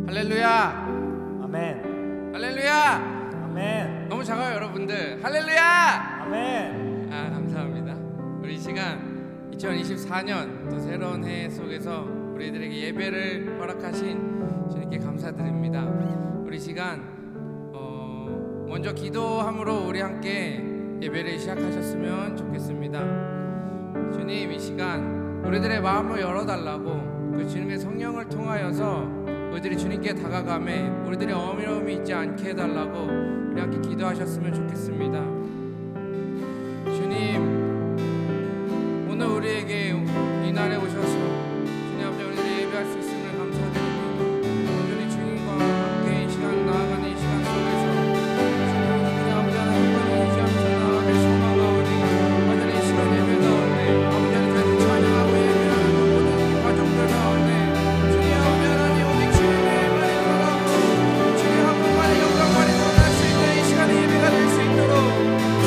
할렐루야. 아멘. 할렐루야. 아멘. 너무 작아요 여러분들. 할렐루야. 아멘. 감사합니다. 우리 이 시간 2024년 또 새로운 해 속에서 우리들에게 예배를 허락하신 주님께 감사드립니다. 우리 시간 먼저 기도함으로 우리 함께 예배를 시작하셨으면 좋겠습니다. 주님, 이 시간 우리들의 마음을 열어달라고 그 주님의 성령을 통하여서 우리들이 주님께 다가가매 우리들의 어려움이 있지 않게 해달라고 우리 함께 기도하셨으면 좋겠습니다. 주님, 오늘 우리에게 이날에 오셔서 주님 앞에 우리들이 예배할 수 있음을 감사드립니다. 오늘 주님과 함께 이 시간 나아가는 이 시간 속에서 주님 우리 아버지 하나님을 의지하면서 나아갈 소망 가운데 아버지 이 시간 예배 가운데 아버지 하나님 찬양하고 예배하는 모든 가정들 가운데 주님 아버지 하나님 오직 주님의 말이 돌아가고 주님 한 분만의 영광만이 드러날 수 있는 이 시간에 예배가 될 수 있도록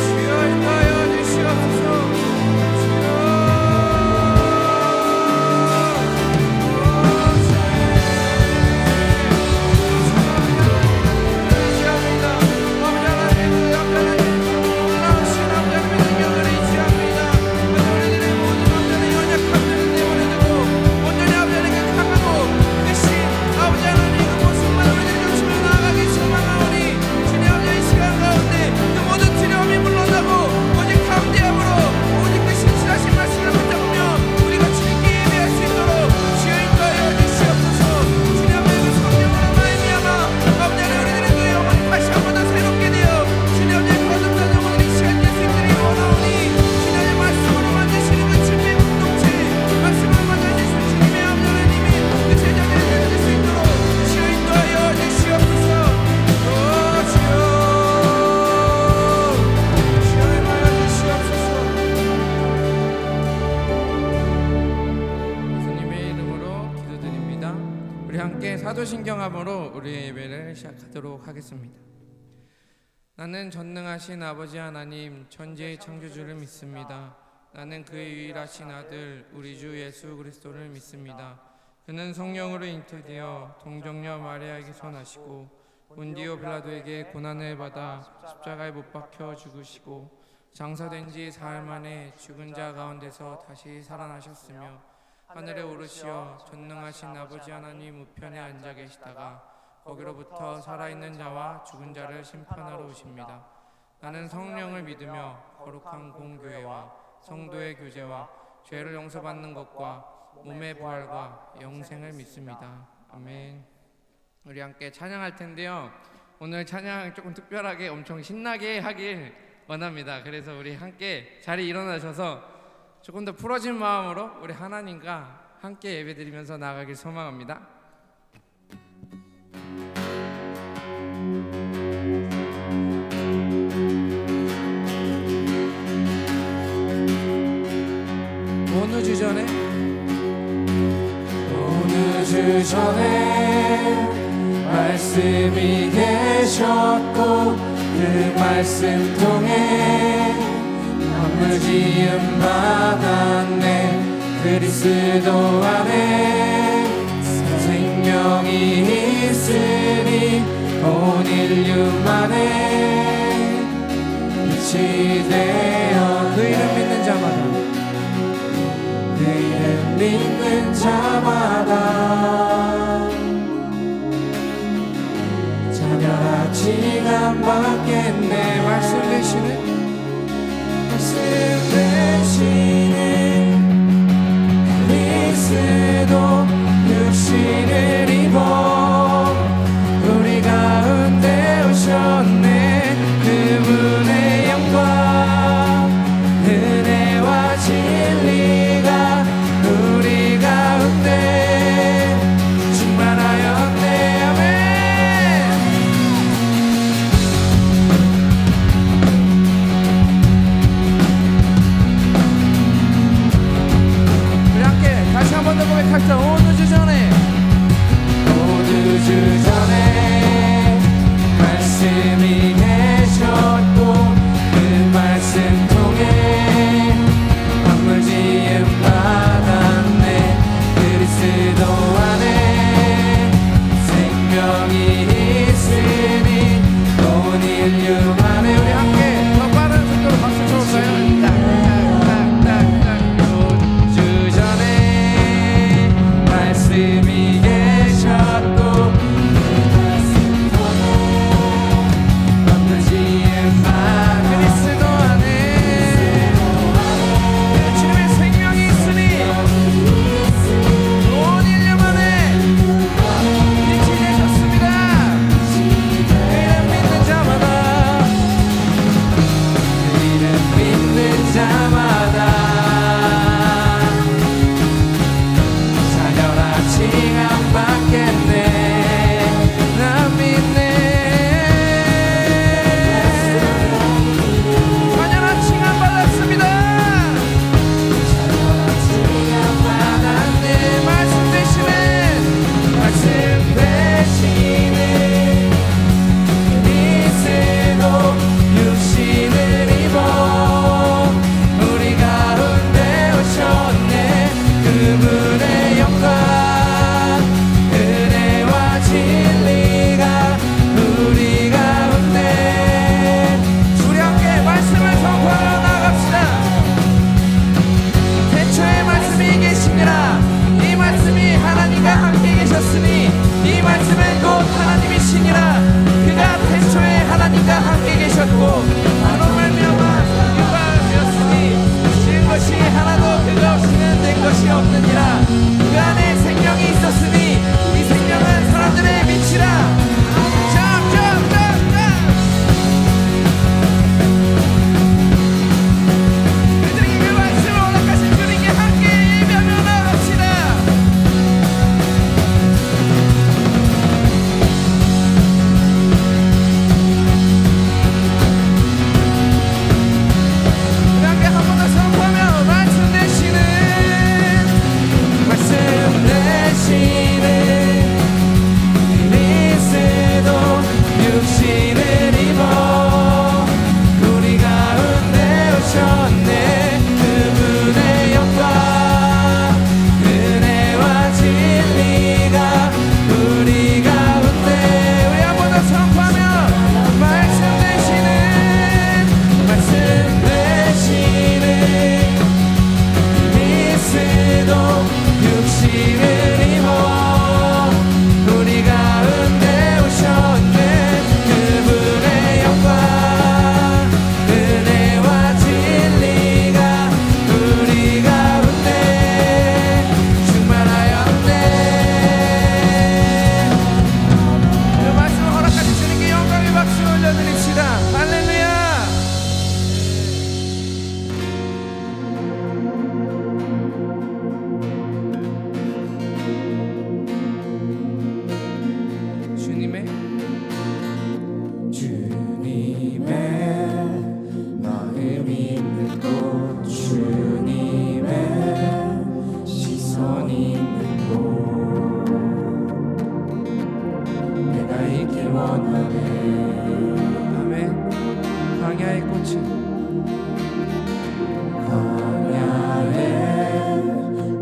주여 인도하여 주시옵소서. 사도신경함으로 우리의 예배를 시작하도록 하겠습니다. 나는 전능하신 아버지 하나님 천지의 창조주를 믿습니다. 나는 그의 유일하신 아들 우리 주 예수 그리스도를 믿습니다. 그는 성령으로 잉태되어 동정녀 마리아에게서 나시고 본디오 빌라도에게 고난을 받아 십자가에 못 박혀 죽으시고 장사된 지 사흘 만에 죽은 자 가운데서 다시 살아나셨으며 하늘에 오르시어 전능하신 아버지 하나님 우편에 앉아 계시다가 거기로부터 살아있는 자와 죽은 자를 심판하러 오십니다. 나는 성령을 믿으며 거룩한 공교회와 성도의 교제와 죄를 용서받는 것과 몸의 부활과 영생을 믿습니다. 아멘. 우리 함께 찬양할 텐데요. 오늘 찬양 조금 특별하게 엄청 신나게 하길 원합니다. 그래서 우리 함께 자리에 일어나셔서 조금 더 풀어진 마음으로 우리 하나님과 함께 예배드리면서 나아가길 소망합니다. 어느 주 전에 말씀이 계셨고 그 말씀 통해 만물 지음 받았네. 그리스도 안에 생명이 있으니 온 인류 만에 빛이 되어 그 이름 믿는 자마다 그 이름 믿는 자마다 자녀같이 안 받겠네. 말씀 되시는 그리스도 육신을 입어 우리 가운데 오셨네. 그분의 영광 은혜와 진리가 우리 가운데 충만하였네. 아멘. 우리 함께 다시 한 번 더 고백합시다. 아멘. 광야의 꽃은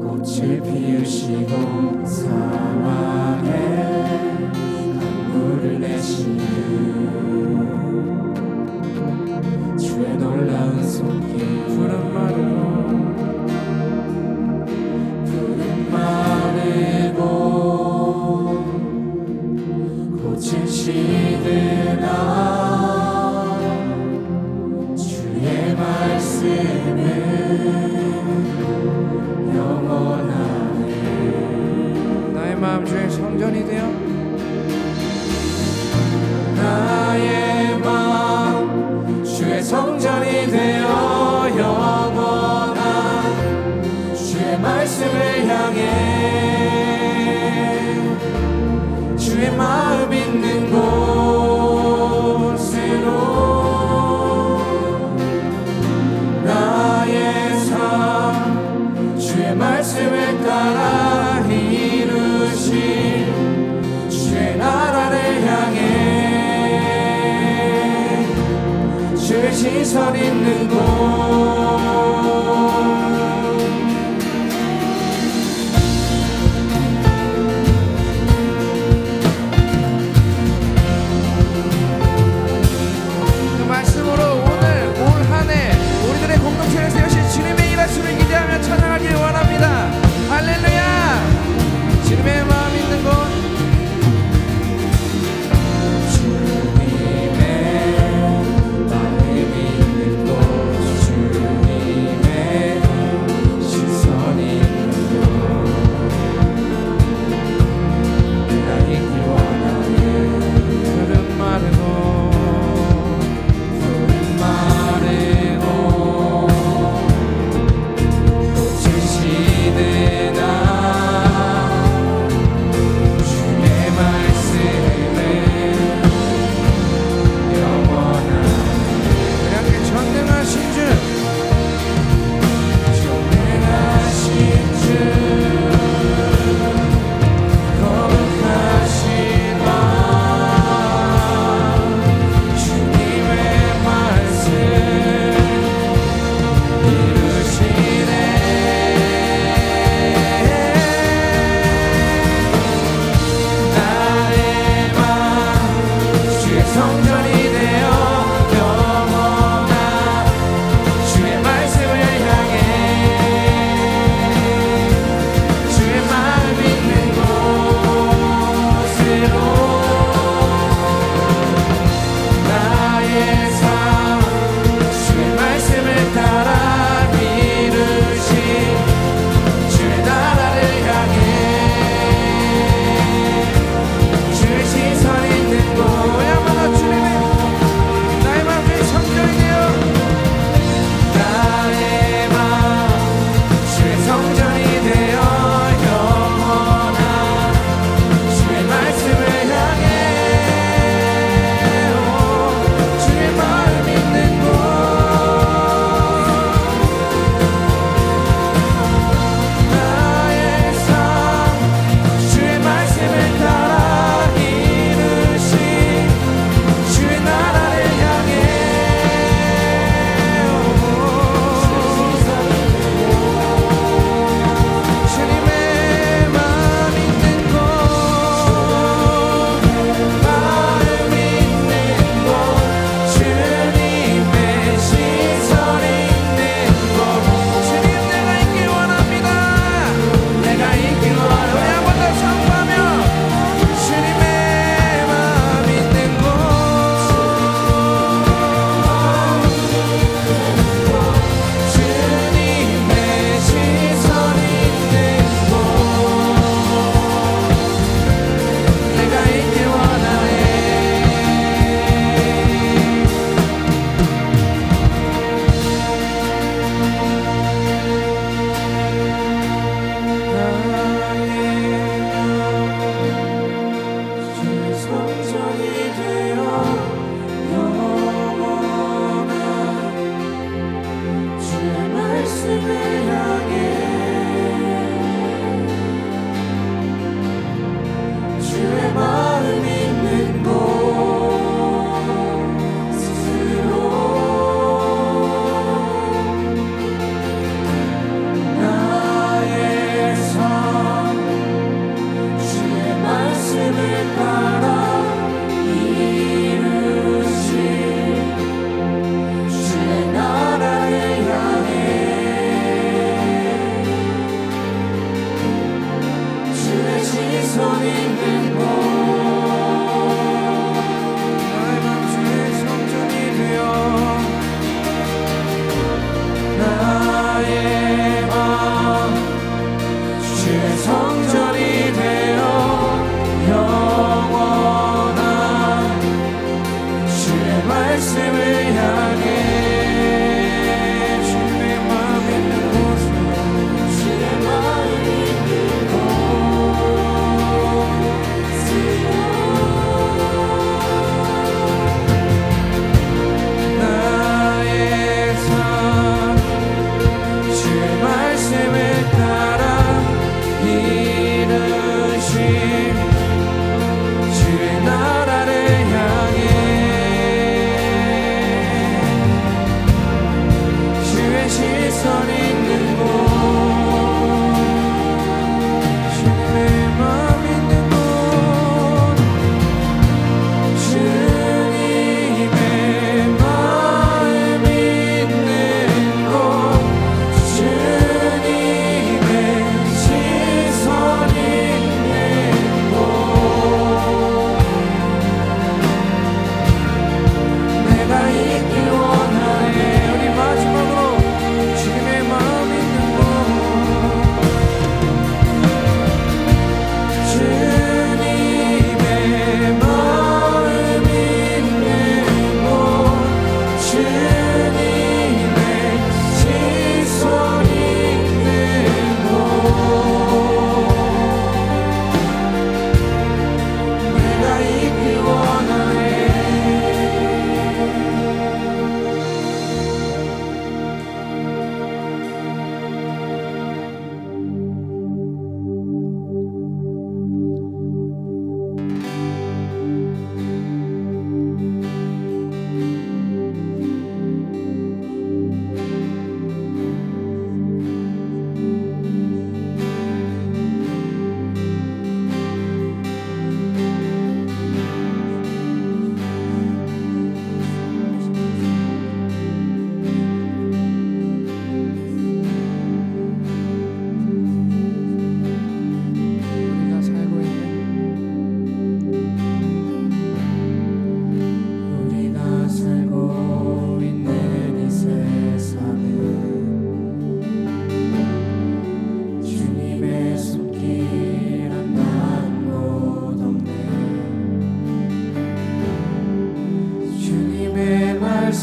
꽃을 피우시고 사막에 강물을 내시는 주의 놀라운 손길 푸른 마르고 꽃은 시드나 주의 말씀은 영원하네. 나의 마음 주의 성전이 되어 나의 마음 주의 성전이 되어 영원한 주의 말씀을 향해 주의 마음 있는 곳으로 나의 삶 주의 말씀을 따라 이루신 주의 나라를 향해 주의 시선 있는 곳 그 말씀으로 오늘 올 한 해 우리들의 공동체를 세우신 주님의 일하심을 기대하며 찬양하길 원합니다. 할렐루야. 주님의 마음 있는 곳 주님의 마음 있는 곳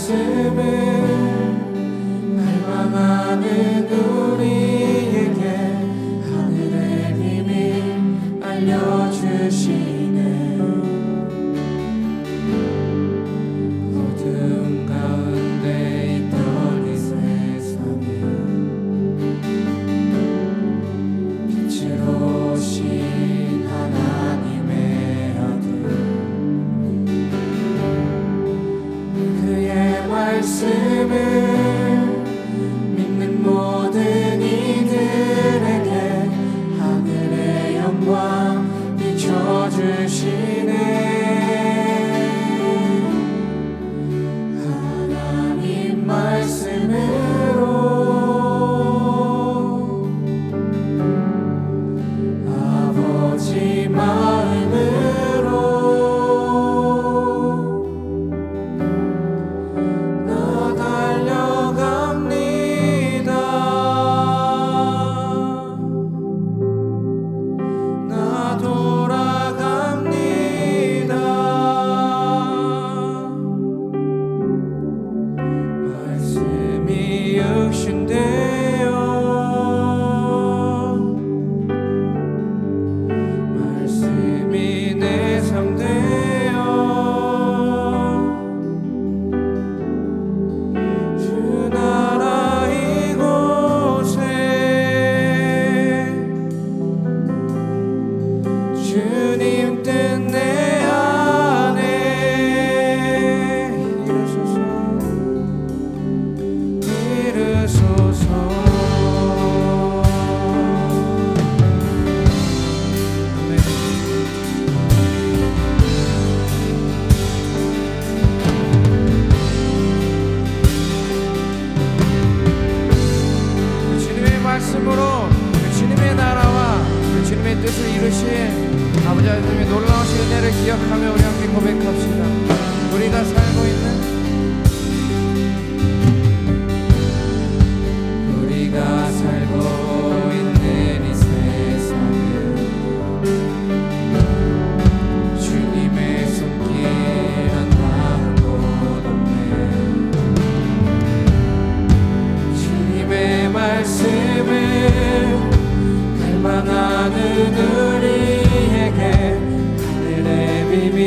말씀을 갈망하는 우리에게 하늘의 비밀 알려주시네. 어두운 가운데 있던 이 세상에 빛으로 오신 하나님의 아들, 그의 말씀을 믿는 모든 이들에게 하늘의 영광 비춰주시네. 하나님 말씀으로 아버지 마음으로 나 달려갑니다. 나 돌아갑니다. 말씀이 육신되어 말씀이 내 삶 되어 주 나라 이곳에 주님 뜻 내 안에 이르소서. 아멘. 그 주님의 말씀으로 그 주님의 나라와 그 주님의 뜻을 이루신 아버지 하나님의 놀라우신 은혜를 기억하며 우리 함께 고백합시다. 우리가 살고 있는 우리가 살고 있는 이 세상에 주님의 손길 한 곳 없네. 주님의 말씀을 갈망하는 우리에게 하늘의 비밀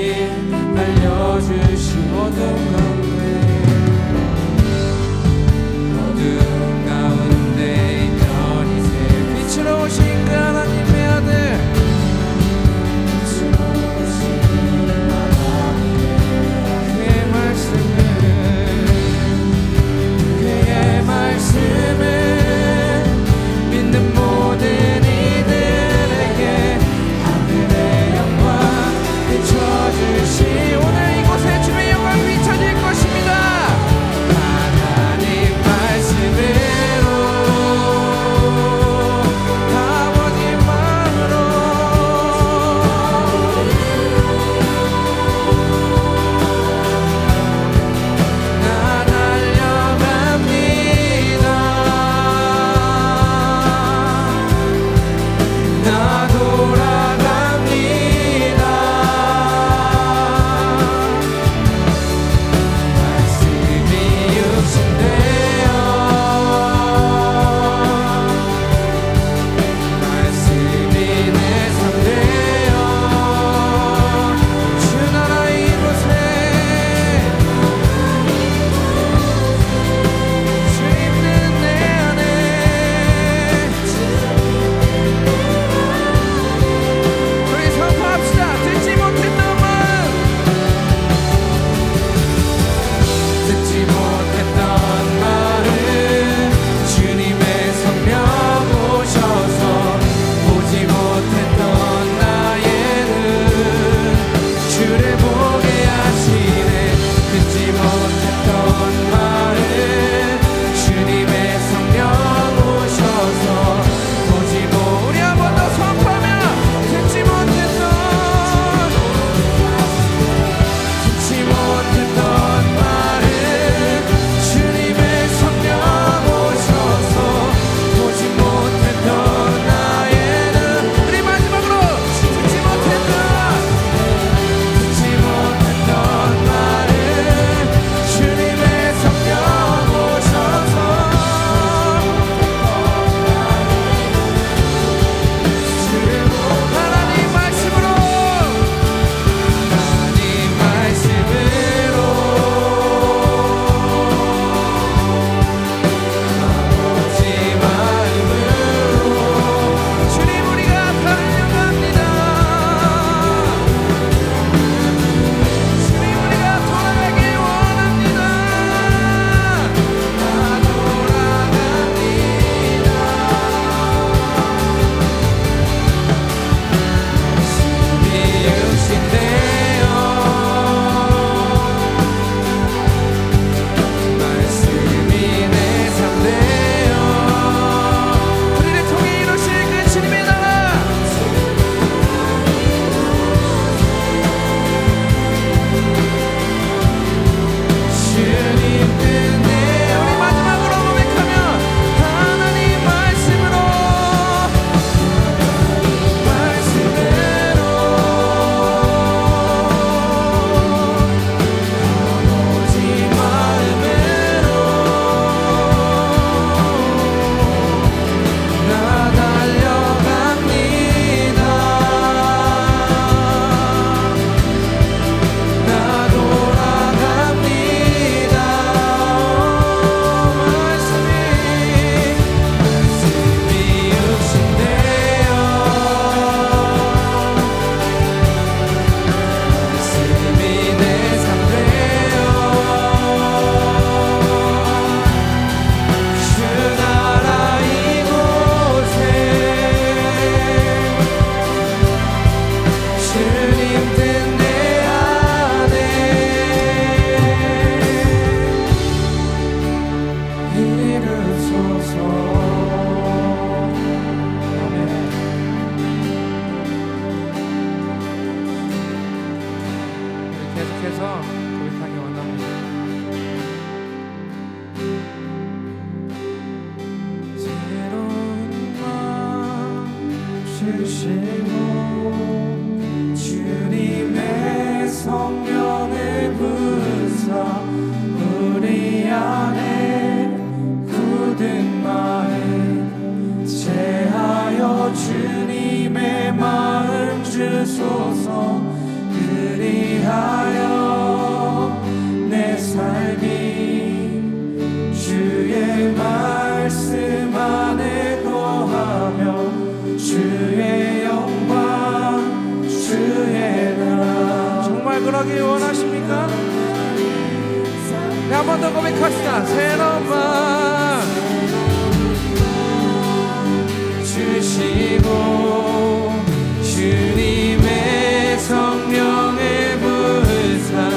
계속해서 고백하기 원합니다. 새로운 마음 주시고 주님의 성령을 부으사 우리 안에 굳은 마음 제하여 주님의 마음 주소서. 그리하여 내 삶이 주의 말씀 안에 거하며 주의 영광 주의 나라. 정말 그러길 원하십니까? 네, 한 번 더 고백합시다. 새로운 마음 주시고 주님의 성령을 부으사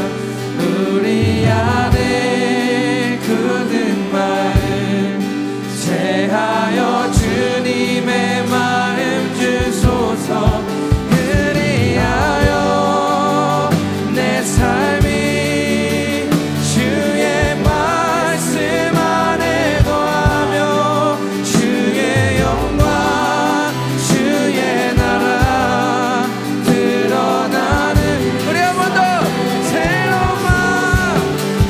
우리 안에 굳은 마음 제하여 주님의 마음 주소서. 그리하여 내 삶이 주의 말씀 안에 거하며 주의 영광 주의 나라 드러나는. 우리 한 번 더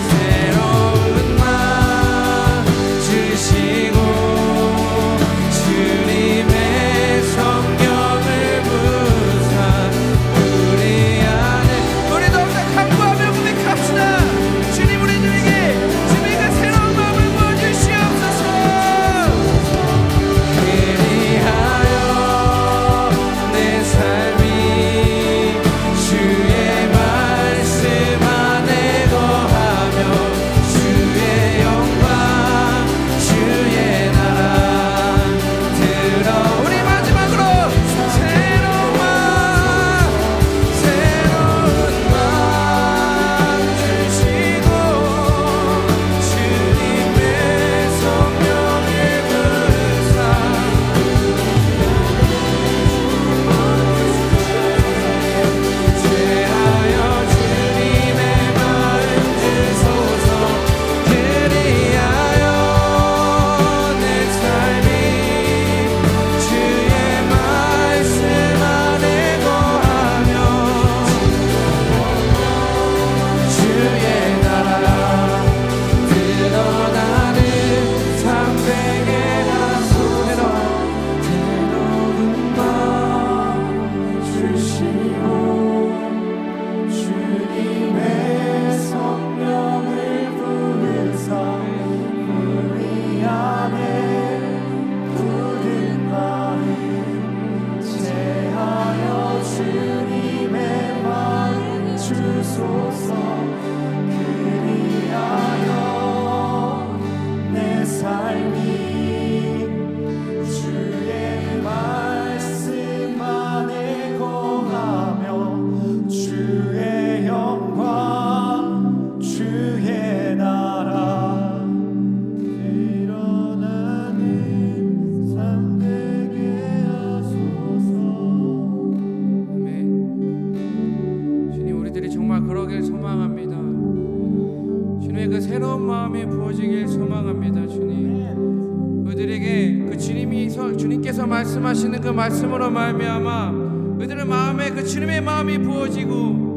새로운 마음 주시고 주님의 성령을 부으사 우리 안에. 우리도 함께 강구하며 고백합시다. 주님 우리들에게 주님의 그 새로운 마음을 부어주시옵소서. 그리하여 내 삶이 주의 말씀 안에 거하며 주의 영광 주의 나라 들어. 우리 마지막으로 새로운 마음 주시고 주님의 성령을 부으사 제하여 주님의 마음 주소서. 그리하여 내 삶이 주의 말씀 안에 거하며 주의 나라 드러나는 삼백의 가수로. 새로운 마음 주시고 주님의 성령을 부으사 우리 안에 굳은 마음 제하여 주님의 마음 주소서. 그리하여 내 삶이 주의 말씀 안에 거하며 주의 영광 주의 나라 드러나는 삶 되게 하소서. 아멘. 주님 우리들이 정말 그러길 소망합니다. 주님의 그 새로운 마음이 부어지길 소망합니다. 주님 우리들에게 그 주님께서 말씀하시는 그 말씀으로 말미암아 우리들의 마음에 그 주님의 마음이 부어지고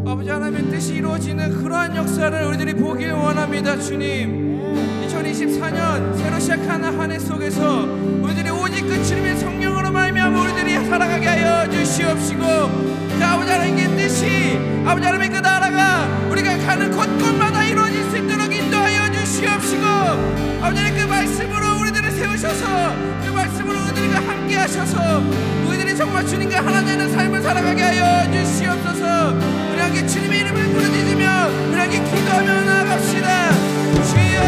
아버지 하나님의 뜻이 이루어지는 그러한 역사를 우리들이 보길 원합니다. 주님 2024년 새로 시작하는 한 해 속에서 우리들이 오직 그 주님의 성령으로 말미암아 우리들이 살아가게 하여 주시옵시고 그 아버지 하나님의 뜻이 아버지 하나님의 그 나라가 우리가 가는 곳곳마다 이루어질 수 있도록 인도하여 주시옵시고 아버지 하나님 그 말씀으로 우리들을 세우셔서 그 말씀으로 우리들과 함께 하셔서 우리들이 정말 주님과 하나 되는 삶을 살아가게 하여 주시옵소서. 우리 함께 주님의 이름을 부르짖으며 우리 함께 기도하며 나아갑시다. 주여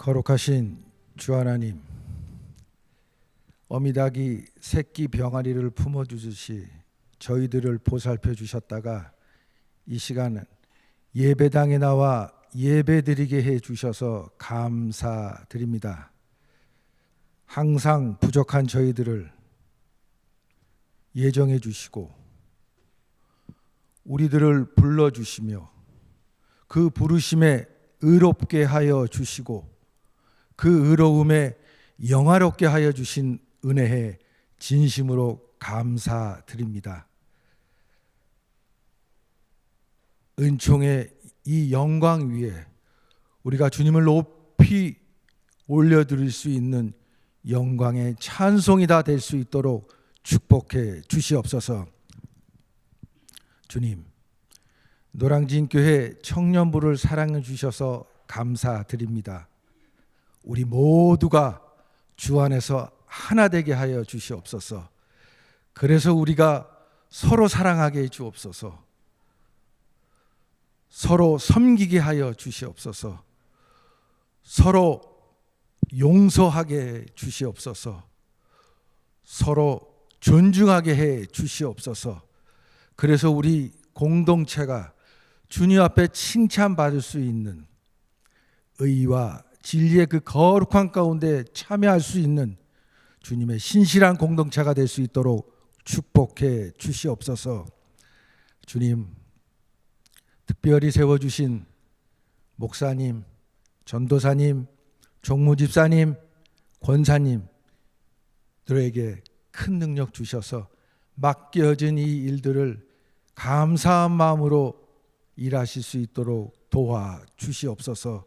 거룩하신 주 하나님, 어미닭이 새끼 병아리를 품어주듯이 저희들을 보살펴 주셨다가 이 시간은 예배당에 나와 예배드리게 해 주셔서 감사드립니다. 항상 부족한 저희들을 예정해 주시고 우리들을 불러주시며 그 부르심에 의롭게 하여 주시고 그 의로움에 영화롭게 하여 주신 은혜에 진심으로 감사드립니다. 은총의 이 영광 위에 우리가 주님을 높이 올려드릴 수 있는 영광의 찬송이 다 될 수 있도록 축복해 주시옵소서. 주님, 노량진교회 청년부를 사랑해 주셔서 감사드립니다. 우리 모두가 주 안에서 하나 되게 하여 주시옵소서. 그래서 우리가 서로 사랑하게 해 주옵소서. 서로 섬기게 하여 주시옵소서. 서로 용서하게 해 주시옵소서. 서로 존중하게 해 주시옵소서. 그래서 우리 공동체가 주님 앞에 칭찬받을 수 있는 의와 진리의 그 거룩한 가운데 참여할 수 있는 주님의 신실한 공동체가 될 수 있도록 축복해 주시옵소서. 주님, 특별히 세워주신 목사님, 전도사님, 종무집사님, 권사님들에게 큰 능력 주셔서 맡겨진 이 일들을 감사한 마음으로 일하실 수 있도록 도와주시옵소서.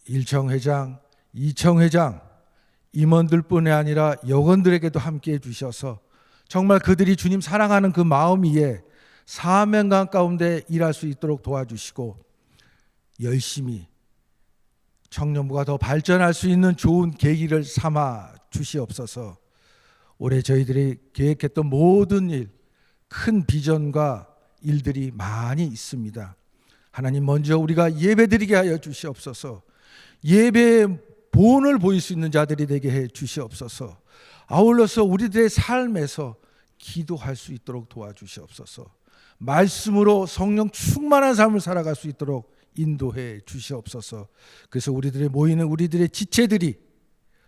1청 회장, 2청 회장, 임원들뿐이 아니라 여건들에게도 함께해 주셔서 정말 그들이 주님 사랑하는 그 마음 위에 사명감 가운데 일할 수 있도록 도와주시고 열심히 청년부가 더 발전할 수 있는 좋은 계기를 삼아 주시옵소서. 올해 저희들이 계획했던 모든 일, 큰 비전과 일들이 많이 있습니다. 하나님, 먼저 우리가 예배드리게 하여 주시옵소서. 예배의 본을 보일 수 있는 자들이 되게 해 주시옵소서. 아울러서 우리들의 삶에서 기도할 수 있도록 도와주시옵소서. 말씀으로 성령 충만한 삶을 살아갈 수 있도록 인도해 주시옵소서. 그래서 우리들의 모이는 우리들의 지체들이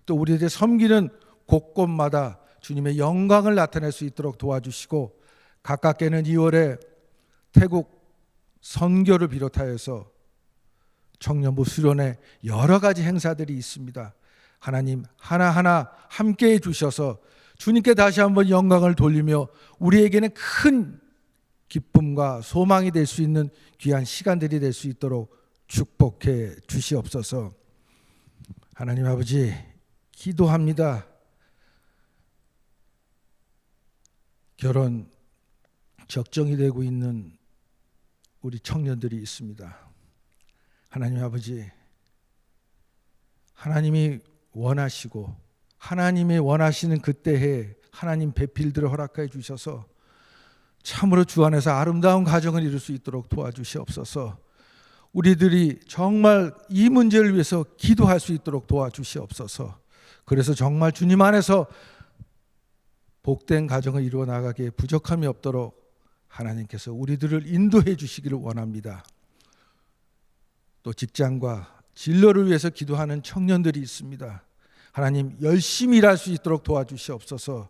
또 우리들의 섬기는 곳곳마다 주님의 영광을 나타낼 수 있도록 도와주시고, 가깝게는 2월에 태국 선교를 비롯하여서 청년부 수련회 여러 가지 행사들이 있습니다. 하나님, 하나하나 함께해 주셔서 주님께 다시 한번 영광을 돌리며 우리에게는 큰 기쁨과 소망이 될 수 있는 귀한 시간들이 될 수 있도록 축복해 주시옵소서. 하나님 아버지, 기도합니다. 결혼 적정이 되고 있는 우리 청년들이 있습니다. 하나님 아버지, 하나님이 원하시고 하나님이 원하시는 그때에 하나님 배필들을 허락해 주셔서 참으로 주 안에서 아름다운 가정을 이룰 수 있도록 도와주시옵소서. 우리들이 정말 이 문제를 위해서 기도할 수 있도록 도와주시옵소서. 그래서 정말 주님 안에서 복된 가정을 이루어 나가기에 부족함이 없도록 하나님께서 우리들을 인도해 주시기를 원합니다. 또 직장과 진로를 위해서 기도하는 청년들이 있습니다. 하나님, 열심히 일할 수 있도록 도와주시옵소서.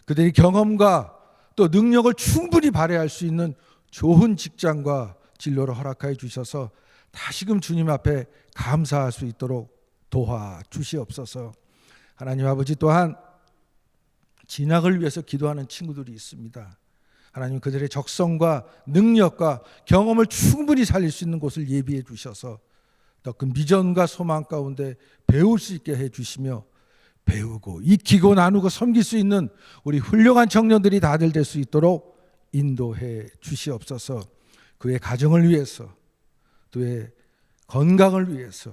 그들의 경험과 또 능력을 충분히 발휘할 수 있는 좋은 직장과 진로를 허락하여 주셔서 다시금 주님 앞에 감사할 수 있도록 도와주시옵소서. 하나님 아버지, 또한 진학을 위해서 기도하는 친구들이 있습니다. 하나님, 그들의 적성과 능력과 경험을 충분히 살릴 수 있는 곳을 예비해 주셔서 더 큰 비전과 소망 가운데 배울 수 있게 해 주시며, 배우고 익히고 나누고 섬길 수 있는 우리 훌륭한 청년들이 다들 될 수 있도록 인도해 주시옵소서. 그의 가정을 위해서, 그의 건강을 위해서,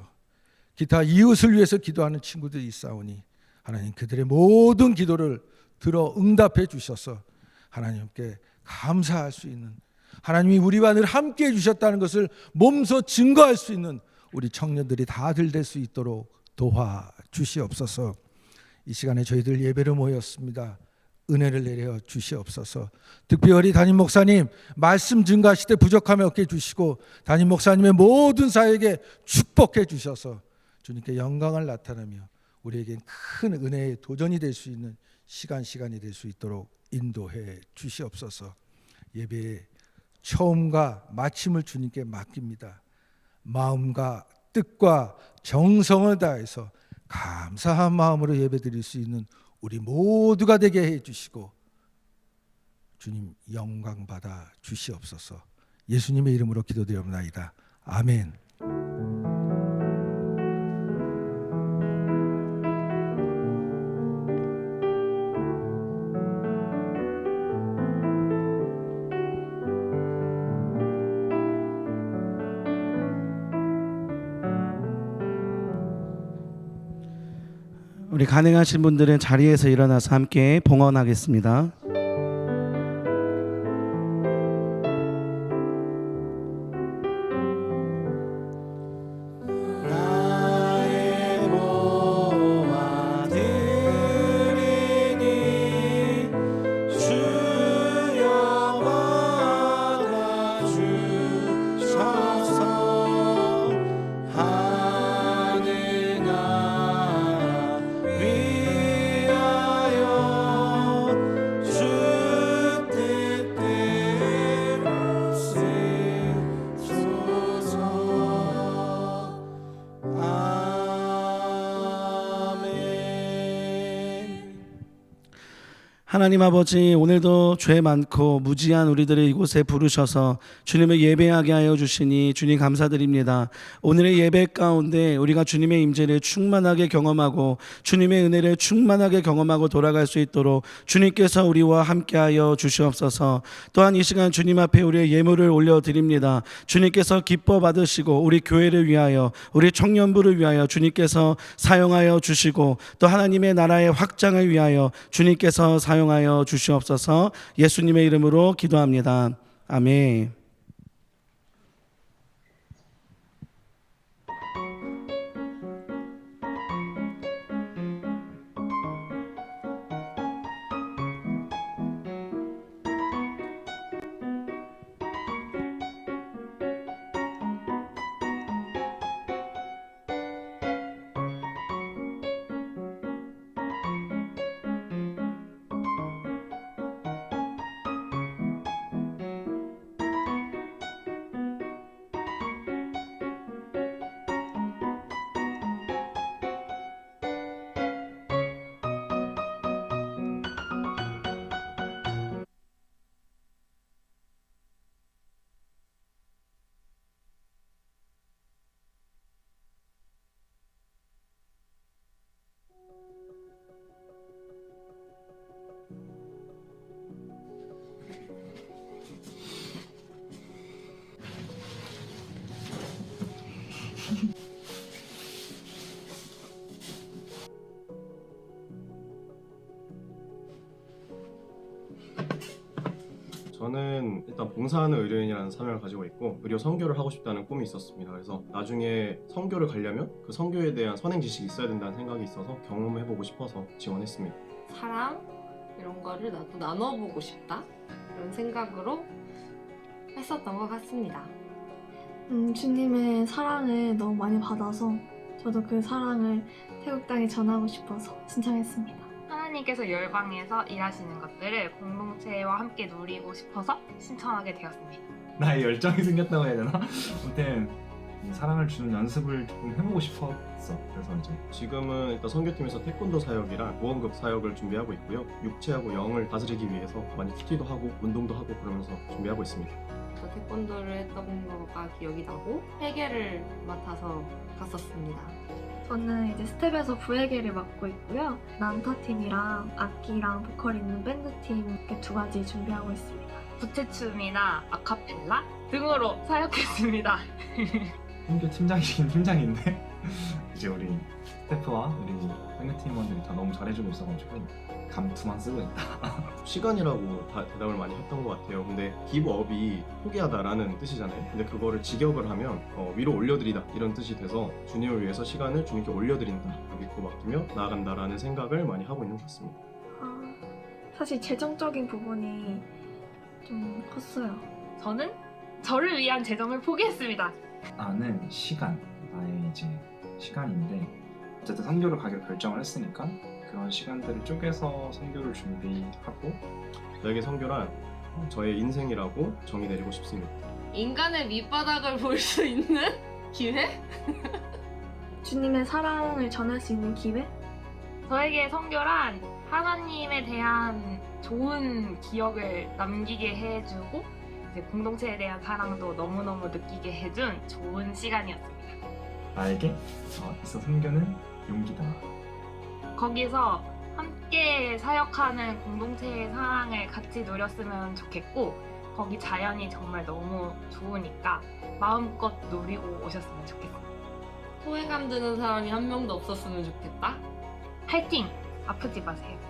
기타 이웃을 위해서 기도하는 친구들이 있사오니 하나님, 그들의 모든 기도를 들어 응답해 주셔서 하나님께 감사할 수 있는, 하나님이 우리와 늘 함께 해 주셨다는 것을 몸소 증거할 수 있는 우리 청년들이 다들 될 수 있도록 도와주시옵소서. 이 시간에 저희들 예배로 모였습니다. 은혜를 내려 주시옵소서. 특별히 담임 목사님 말씀 증거하실 때 부족함이 없게 해주시고 담임 목사님의 모든 사역에 축복해 주셔서 주님께 영광을 나타내며 우리에겐 큰 은혜의 도전이 될 수 있는 시간이 될 수 있도록 인도해 주시옵소서. 예배의 처음과 마침을 주님께 맡깁니다. 마음과 뜻과 정성을 다해서 감사한 마음으로 예배드릴 수 있는 우리 모두가 되게 해주시고 주님 영광 받아 주시옵소서. 예수님의 이름으로 기도드리옵나이다. 아멘. 우리 가능하신 분들은 자리에서 일어나서 함께 봉헌하겠습니다. 나의 모아 드리니 주여 받아주셔서 하늘 나라 위하여 주 뜻대로 쓰소서. 아멘. 하나님 아버지, 오늘도 죄 많고 무지한 우리들을 이곳에 부르셔서 주님을 예배하게 하여 주시니 주님 감사드립니다. 오늘의 예배 가운데 우리가 주님의 임재를 충만하게 경험하고 주님의 은혜를 충만하게 경험하고 돌아갈 수 있도록 주님께서 우리와 함께하여 주시옵소서. 또한 이 시간 주님 앞에 우리의 예물을 올려드립니다. 주님께서 기뻐 받으시고 우리 교회를 위하여 우리 청년부를 위하여 주님께서 사용하여 주시고 또 하나님의 나라의 확장을 위하여 주님께서 사용하여 주시옵소서. 예수님의 이름으로 기도합니다. 아멘. 저는 일단 봉사하는 의료인이라는 사명을 가지고 있고 의료 선교를 하고 싶다는 꿈이 있었습니다. 그래서 나중에 선교를 가려면 그 선교에 대한 선행 지식이 있어야 된다는 생각이 있어서 경험해보고 싶어서 지원했습니다. 사랑 이런 거를 나도 나눠보고 싶다 이런 생각으로 했었던 것 같습니다. 주님의 사랑을 너무 많이 받아서 저도 그 사랑을 태국 땅에 전하고 싶어서 신청했습니다. 하나님께서 열방에서 일하시는 것들을 공동체와 함께 누리고 싶어서 신청하게 되었습니다. 나의 열정이 생겼다고 해야 되나? 아무튼 이 사랑을 주는 연습을 조금 해보고 싶었어. 그래서 이제 지금은 일단 선교팀에서 태권도 사역이랑 보험급 사역을 준비하고 있고요. 육체하고 영을 다스리기 위해서 많이 PT도 하고 운동도 하고 그러면서 준비하고 있습니다. 저 태권도를 했던 거가 기억이 나고 회계를 맡아서 갔었습니다. 저는 이제 스텝에서 부회계를 맡고 있고요. 난타팀이랑 악기랑 보컬 있는 밴드팀 이렇게 2가지 준비하고 있습니다. 부채춤이나 아카펠라 등으로 사역했습니다. 선교 팀장이긴 팀장인데 이제 우리 스태프와 우리 팬팀원들이 다 너무 잘해주고 있어가지고 감투만 쓰고 있다. 시간이라고 대답을 많이 했던 것 같아요. 근데 기브업이 포기하다라는 뜻이잖아요. 근데 그거를 직역을 하면 위로 올려드리다 이런 뜻이 돼서 주님을 위해서 시간을 주님께 올려드린다, 믿고 맡기며 나아간다라는 생각을 많이 하고 있는 것 같습니다. 사실 재정적인 부분이 좀 컸어요. 저는 저를 위한 재정을 포기했습니다. 나는 시간, 나의 이제 시간인데 어쨌든 선교를 가기로 결정을 했으니까 그런 시간들을 쪼개서 선교를 준비하고 저에게 선교란 저의 인생이라고 정의 내리고 싶습니다. 인간의 밑바닥을 볼 수 있는 기회? 주님의 사랑을 전할 수 있는 기회? 저에게 선교란 하나님에 대한 좋은 기억을 남기게 해주고 이제 공동체에 대한 사랑도 너무너무 느끼게 해준 좋은 시간이었습니다. 나에게 있어 선교는 용기다. 거기서 함께 사역하는 공동체의 사랑을 같이 누렸으면 좋겠고 거기 자연이 정말 너무 좋으니까 마음껏 누리고 오셨으면 좋겠어요. 소외감 드는 사람이 한 명도 없었으면 좋겠다. 파이팅! 아프지 마세요.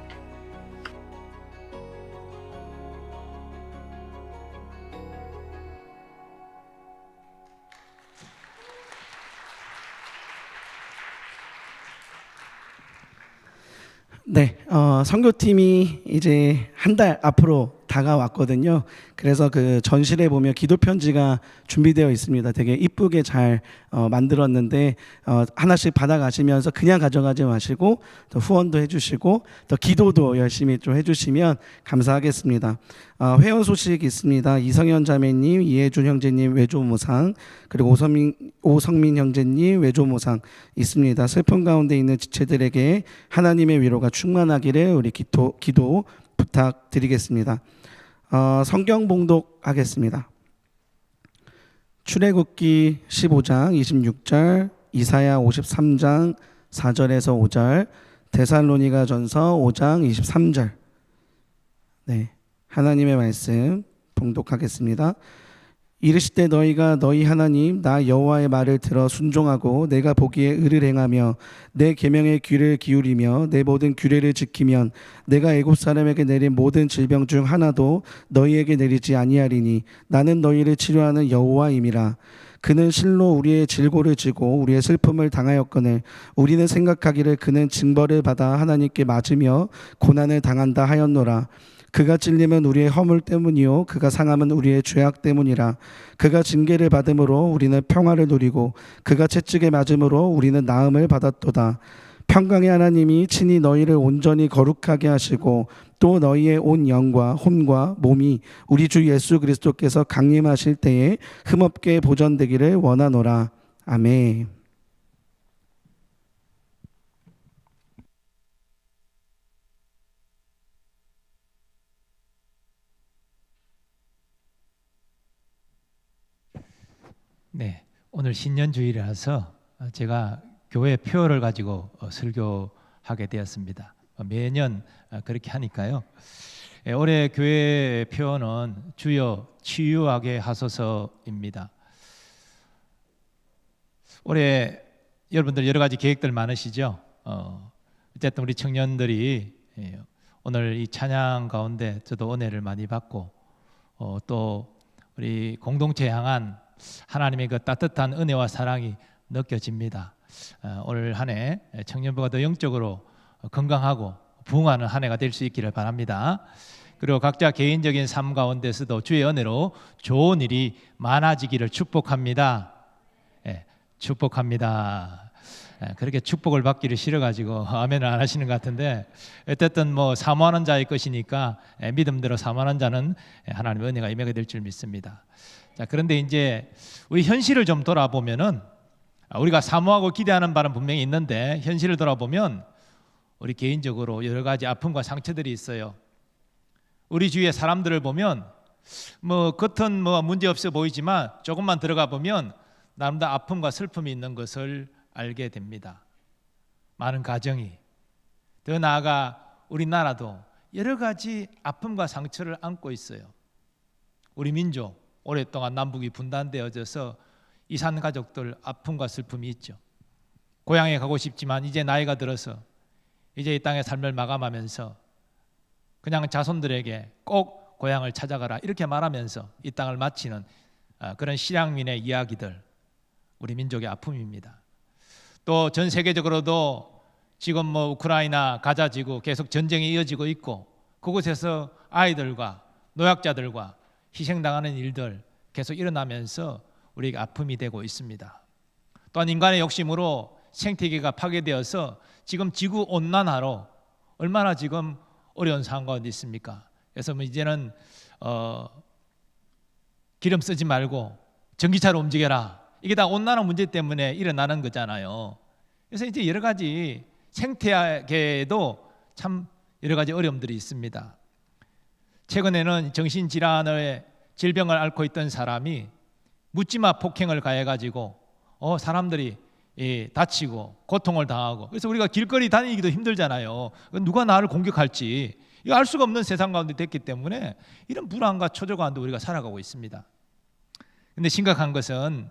네, 선교팀이 이제 한 달 앞으로 다가왔거든요. 그래서 그 전실에 보면 기도 편지가 준비되어 있습니다. 되게 이쁘게 잘 만들었는데 하나씩 받아가시면서 그냥 가져가지 마시고 또 후원도 해주시고 또 기도도 열심히 좀 해주시면 감사하겠습니다. 회원 소식 있습니다. 이성현 자매님, 이혜준 형제님 외조모상, 그리고 오성민 형제님 외조모상 있습니다. 슬픔 가운데 있는 지체들에게 하나님의 위로가 충만하기를 우리 기도 부탁드리겠습니다. 성경 봉독하겠습니다. 출애굽기 15장 26절, 이사야 53장 4절에서 5절, 데살로니가 전서 5장 23절. 네, 하나님의 말씀 봉독하겠습니다. 이르실 때 너희가 너희 하나님 나 여호와의 말을 들어 순종하고 내가 보기에 의를 행하며 내 계명에 귀를 기울이며 내 모든 규례를 지키면 내가 애굽 사람에게 내린 모든 질병 중 하나도 너희에게 내리지 아니하리니 나는 너희를 치료하는 여호와임이라. 그는 실로 우리의 질고를 지고 우리의 슬픔을 당하였거늘 우리는 생각하기를 그는 징벌을 받아 하나님께 맞으며 고난을 당한다 하였노라. 그가 찔림은 우리의 허물 때문이요 그가 상함은 우리의 죄악 때문이라. 그가 징계를 받음으로 우리는 평화를 누리고 그가 채찍에 맞음으로 우리는 나음을 받았도다. 평강의 하나님이 친히 너희를 온전히 거룩하게 하시고 또 너희의 온 영과 혼과 몸이 우리 주 예수 그리스도께서 강림하실 때에 흠없게 보전되기를 원하노라. 아멘. 네, 오늘 신년주일이라서 제가 교회 표를 가지고 설교하게 되었습니다. 매년 그렇게 하니까요. 올해 교회 표는 주여 치유하게 하소서입니다. 올해 여러분들 여러 가지 계획들 많으시죠? 어쨌든 우리 청년들이 오늘 이 찬양 가운데 저도 은혜를 많이 받고 또 우리 공동체 향한 하나님의 그 따뜻한 은혜와 사랑이 느껴집니다. 올 한 해 청년부가 더 영적으로 건강하고 부흥하는 한 해가 될 수 있기를 바랍니다. 그리고 각자 개인적인 삶 가운데서도 주의 은혜로 좋은 일이 많아지기를 축복합니다. 축복합니다. 그렇게 축복을 받기를 싫어가지고 아멘을 안 하시는 것 같은데 어쨌든 뭐 사모하는 자의 것이니까 믿음대로 사모하는 자는 하나님의 은혜가 임하게 될 줄 믿습니다. 자, 그런데 이제 우리 현실을 좀 돌아보면은 우리가 사모하고 기대하는 바는 분명히 있는데 현실을 돌아보면 우리 개인적으로 여러 가지 아픔과 상처들이 있어요. 우리 주위의 사람들을 보면 뭐 겉은 뭐 문제 없어 보이지만 조금만 들어가 보면 나름대로 아픔과 슬픔이 있는 것을 알게 됩니다. 많은 가정이, 더 나아가 우리나라도 여러 가지 아픔과 상처를 안고 있어요. 우리 민족 오랫동안 남북이 분단되어져서 이산 가족들 아픔과 슬픔이 있죠. 고향에 가고 싶지만 이제 나이가 들어서 이제 이 땅의 삶을 마감하면서 그냥 자손들에게 꼭 고향을 찾아가라 이렇게 말하면서 이 땅을 마치는 그런 실향민의 이야기들, 우리 민족의 아픔입니다. 또 전 세계적으로도 지금 뭐 우크라이나 가자 지구 계속 전쟁이 이어지고 있고 그곳에서 아이들과 노약자들과 희생당하는 일들 계속 일어나면서 우리에게 아픔이 되고 있습니다. 또한 인간의 욕심으로 생태계가 파괴되어서 지금 지구 온난화로 얼마나 지금 어려운 상황 가운데 있습니까? 그래서 뭐 이제는 기름 쓰지 말고 전기차로 움직여라. 이게 다 온난화 문제 때문에 일어나는 거잖아요. 그래서 이제 여러 가지 생태계에도 참 여러 가지 어려움들이 있습니다. 최근에는 정신질환의 질병을 앓고 있던 사람이 묻지마 폭행을 가해가지고 사람들이 다치고 고통을 당하고, 그래서 우리가 길거리 다니기도 힘들잖아요. 누가 나를 공격할지 이거 알 수가 없는 세상 가운데 됐기 때문에 이런 불안과 초조 가운데 우리가 살아가고 있습니다. 근데 심각한 것은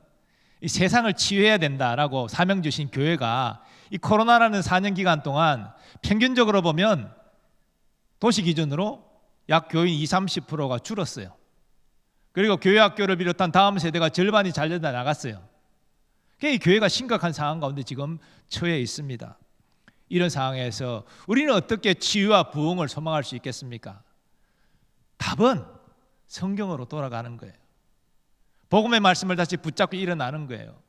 이 세상을 치유해야 된다라고 사명 주신 교회가 이 코로나라는 4년 기간 동안 평균적으로 보면 도시 기준으로 약 교인 20-30%가 줄었어요. 그리고 교회 학교를 비롯한 다음 세대가 절반이 잘려다 나갔어요. 이 교회가 심각한 상황 가운데 지금 처해 있습니다. 이런 상황에서 우리는 어떻게 치유와 부흥을 소망할 수 있겠습니까? 답은 성경으로 돌아가는 거예요. 복음의 말씀을 다시 붙잡고 일어나는 거예요.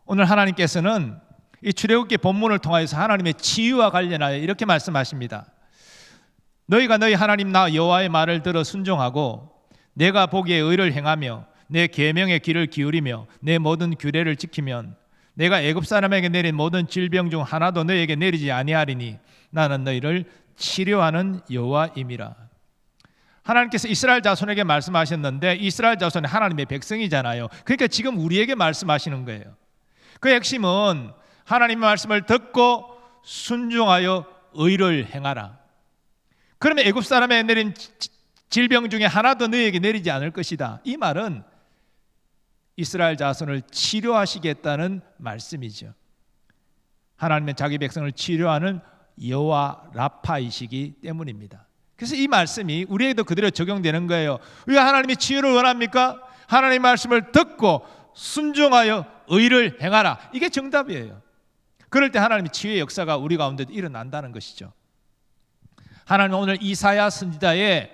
오늘 하나님께서는 이 출애굽기 본문을 통하여서 하나님의 치유와 관련하여 이렇게 말씀하십니다. 너희가 너희 하나님 나 여호와의 말을 들어 순종하고 내가 보기에 의를 행하며 내 계명의 귀를 기울이며 내 모든 규례를 지키면 내가 애굽 사람에게 내린 모든 질병 중 하나도 너희에게 내리지 아니하리니 나는 너희를 치료하는 여호와임이라. 하나님께서 이스라엘 자손에게 말씀하셨는데 이스라엘 자손은 하나님의 백성이잖아요. 그러니까 지금 우리에게 말씀하시는 거예요. 그 핵심은 하나님의 말씀을 듣고 순종하여 의를 행하라. 그러면 애굽 사람에 내린 질병 중에 하나도 너희에게 내리지 않을 것이다. 이 말은 이스라엘 자손을 치료하시겠다는 말씀이죠. 하나님은 자기 백성을 치료하는 여호와 라파이시기 때문입니다. 그래서 이 말씀이 우리에게도 그대로 적용되는 거예요. 왜 하나님이 치유를 원합니까? 하나님의 말씀을 듣고 순종하여 의를 행하라. 이게 정답이에요. 그럴 때 하나님의 치유의 역사가 우리 가운데도 일어난다는 것이죠. 하나님은 오늘 이사야 선지자의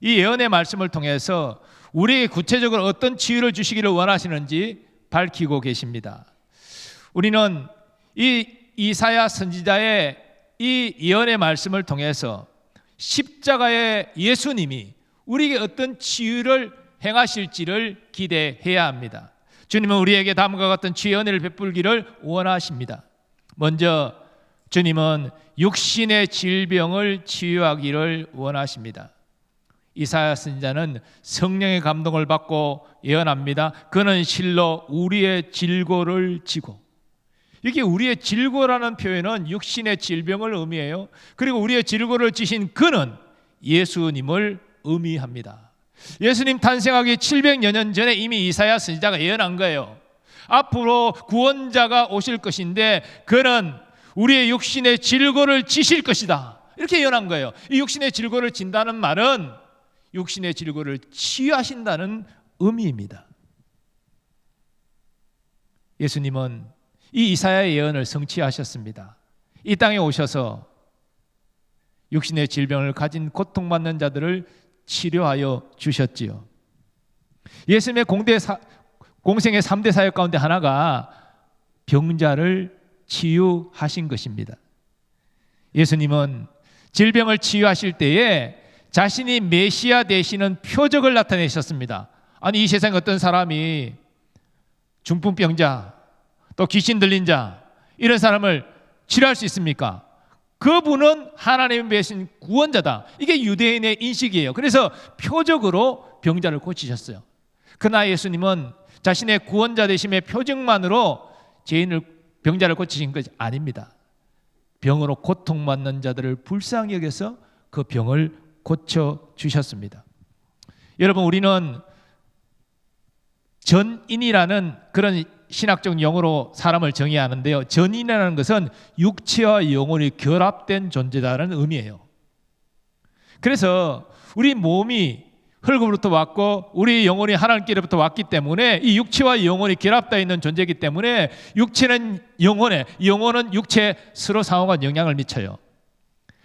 이 예언의 말씀을 통해서 우리에게 구체적으로 어떤 치유를 주시기를 원하시는지 밝히고 계십니다. 우리는 이 이사야 선지자의 이 예언의 말씀을 통해서 십자가의 예수님이 우리에게 어떤 치유를 행하실지를 기대해야 합니다. 주님은 우리에게 다음과 같은 치유의 은혜를 베풀기를 원하십니다. 먼저 주님은 육신의 질병을 치유하기를 원하십니다. 이사야 선지자는 성령의 감동을 받고 예언합니다. 그는 실로 우리의 질고를 지고, 이게 우리의 질고라는 표현은 육신의 질병을 의미해요. 그리고 우리의 질고를 지신 그는 예수님을 의미합니다. 예수님 탄생하기 700여 년 전에 이미 이사야 선지자가 예언한 거예요. 앞으로 구원자가 오실 것인데 그는 우리의 육신의 질고를 지실 것이다. 이렇게 예언한 거예요. 이 육신의 질고를 진다는 말은 육신의 질고를 치유하신다는 의미입니다. 예수님은 이 이사야의 예언을 성취하셨습니다. 이 땅에 오셔서 육신의 질병을 가진 고통받는 자들을 치료하여 주셨지요. 예수님의 공생의 3대 사역 가운데 하나가 병자를 치유하신 것입니다. 예수님은 질병을 치유하실 때에 자신이 메시아 되시는 표적을 나타내셨습니다. 아니, 이 세상에 어떤 사람이 중풍병자, 또 귀신 들린 자, 이런 사람을 치료할 수 있습니까? 그분은 하나님이 계신 구원자다. 이게 유대인의 인식이에요. 그래서 표적으로 병자를 고치셨어요. 그러나 예수님은 자신의 구원자 되심의 표적만으로 병자를 고치신 것이 아닙니다. 병으로 고통받는 자들을 불쌍히 여겨서 그 병을 고쳐주셨습니다. 여러분, 우리는 전인이라는 그런 신학적 용어로 사람을 정의하는데요. 전인이라는 것은 육체와 영혼이 결합된 존재다라는 의미예요. 그래서 우리 몸이 흙으로부터 왔고 우리 영혼이 하나님께로부터 왔기 때문에 이 육체와 영혼이 결합되어 있는 존재이기 때문에 육체는 영혼에, 영혼은 육체에 서로 상호간 영향을 미쳐요.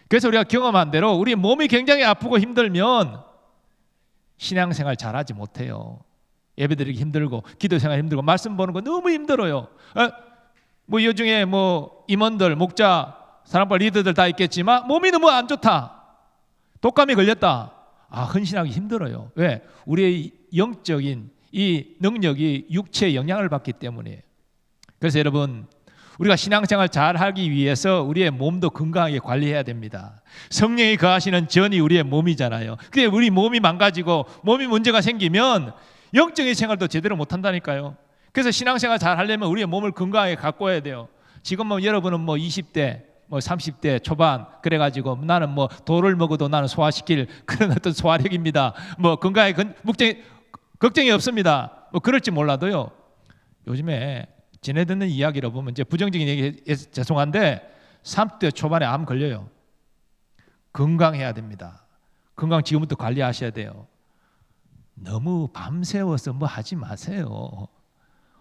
그래서 우리가 경험한 대로 우리 몸이 굉장히 아프고 힘들면 신앙생활 잘하지 못해요. 예배드리기 힘들고 기도생활 힘들고 말씀 보는 거 너무 힘들어요. 뭐 이 중에 뭐 임원들, 목자, 사랑방 리더들 다 있겠지만 몸이 너무 안 좋다, 독감이 걸렸다, 헌신하기 힘들어요. 왜? 우리의 영적인 이 능력이 육체에 영향을 받기 때문이에요. 그래서 여러분, 우리가 신앙생활 잘 하기 위해서 우리의 몸도 건강하게 관리해야 됩니다. 성령이 거하시는 전이 우리의 몸이잖아요. 근데 우리 몸이 망가지고 몸이 문제가 생기면 영적인 생활도 제대로 못한다니까요. 그래서 신앙생활 잘 하려면 우리의 몸을 건강하게 가꿔야 돼요. 지금 뭐 여러분은 뭐 20대, 뭐 30대 초반 그래가지고 나는 뭐 돌을 먹어도 나는 소화시킬 그런 어떤 소화력입니다. 뭐 건강에 걱정이 없습니다. 뭐 그럴지 몰라도요. 요즘에 지내 듣는 이야기로 보면 이제 부정적인 얘기해서 죄송한데 30대 초반에 암 걸려요. 건강해야 됩니다. 건강 지금부터 관리하셔야 돼요. 너무 밤새워서 뭐 하지 마세요.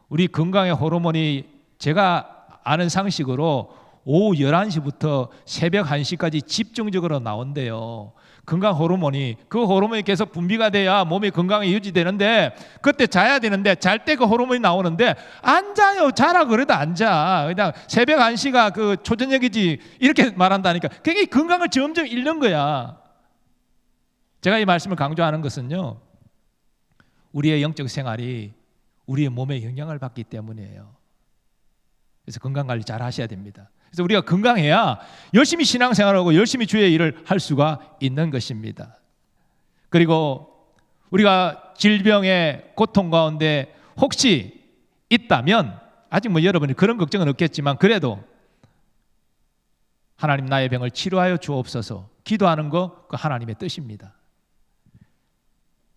우리 건강의 호르몬이 제가 아는 상식으로 오후 11시부터 새벽 1시까지 집중적으로 나온대요. 건강 호르몬이, 그 호르몬이 계속 분비가 돼야 몸이 건강이 유지되는데 그때 자야 되는데 잘 때 그 호르몬이 나오는데 안 자요. 자라 그래도 안 자. 그냥 새벽 1시가 그 초저녁이지 이렇게 말한다니까. 그게 건강을 점점 잃는 거야. 제가 이 말씀을 강조하는 것은요, 우리의 영적 생활이 우리의 몸에 영향을 받기 때문이에요. 그래서 건강관리 잘 하셔야 됩니다. 그래서 우리가 건강해야 열심히 신앙생활하고 열심히 주의 일을 할 수가 있는 것입니다. 그리고 우리가 질병의 고통 가운데 혹시 있다면, 아직 뭐 여러분이 그런 걱정은 없겠지만 그래도 하나님 나의 병을 치료하여 주옵소서 기도하는 거 그 하나님의 뜻입니다.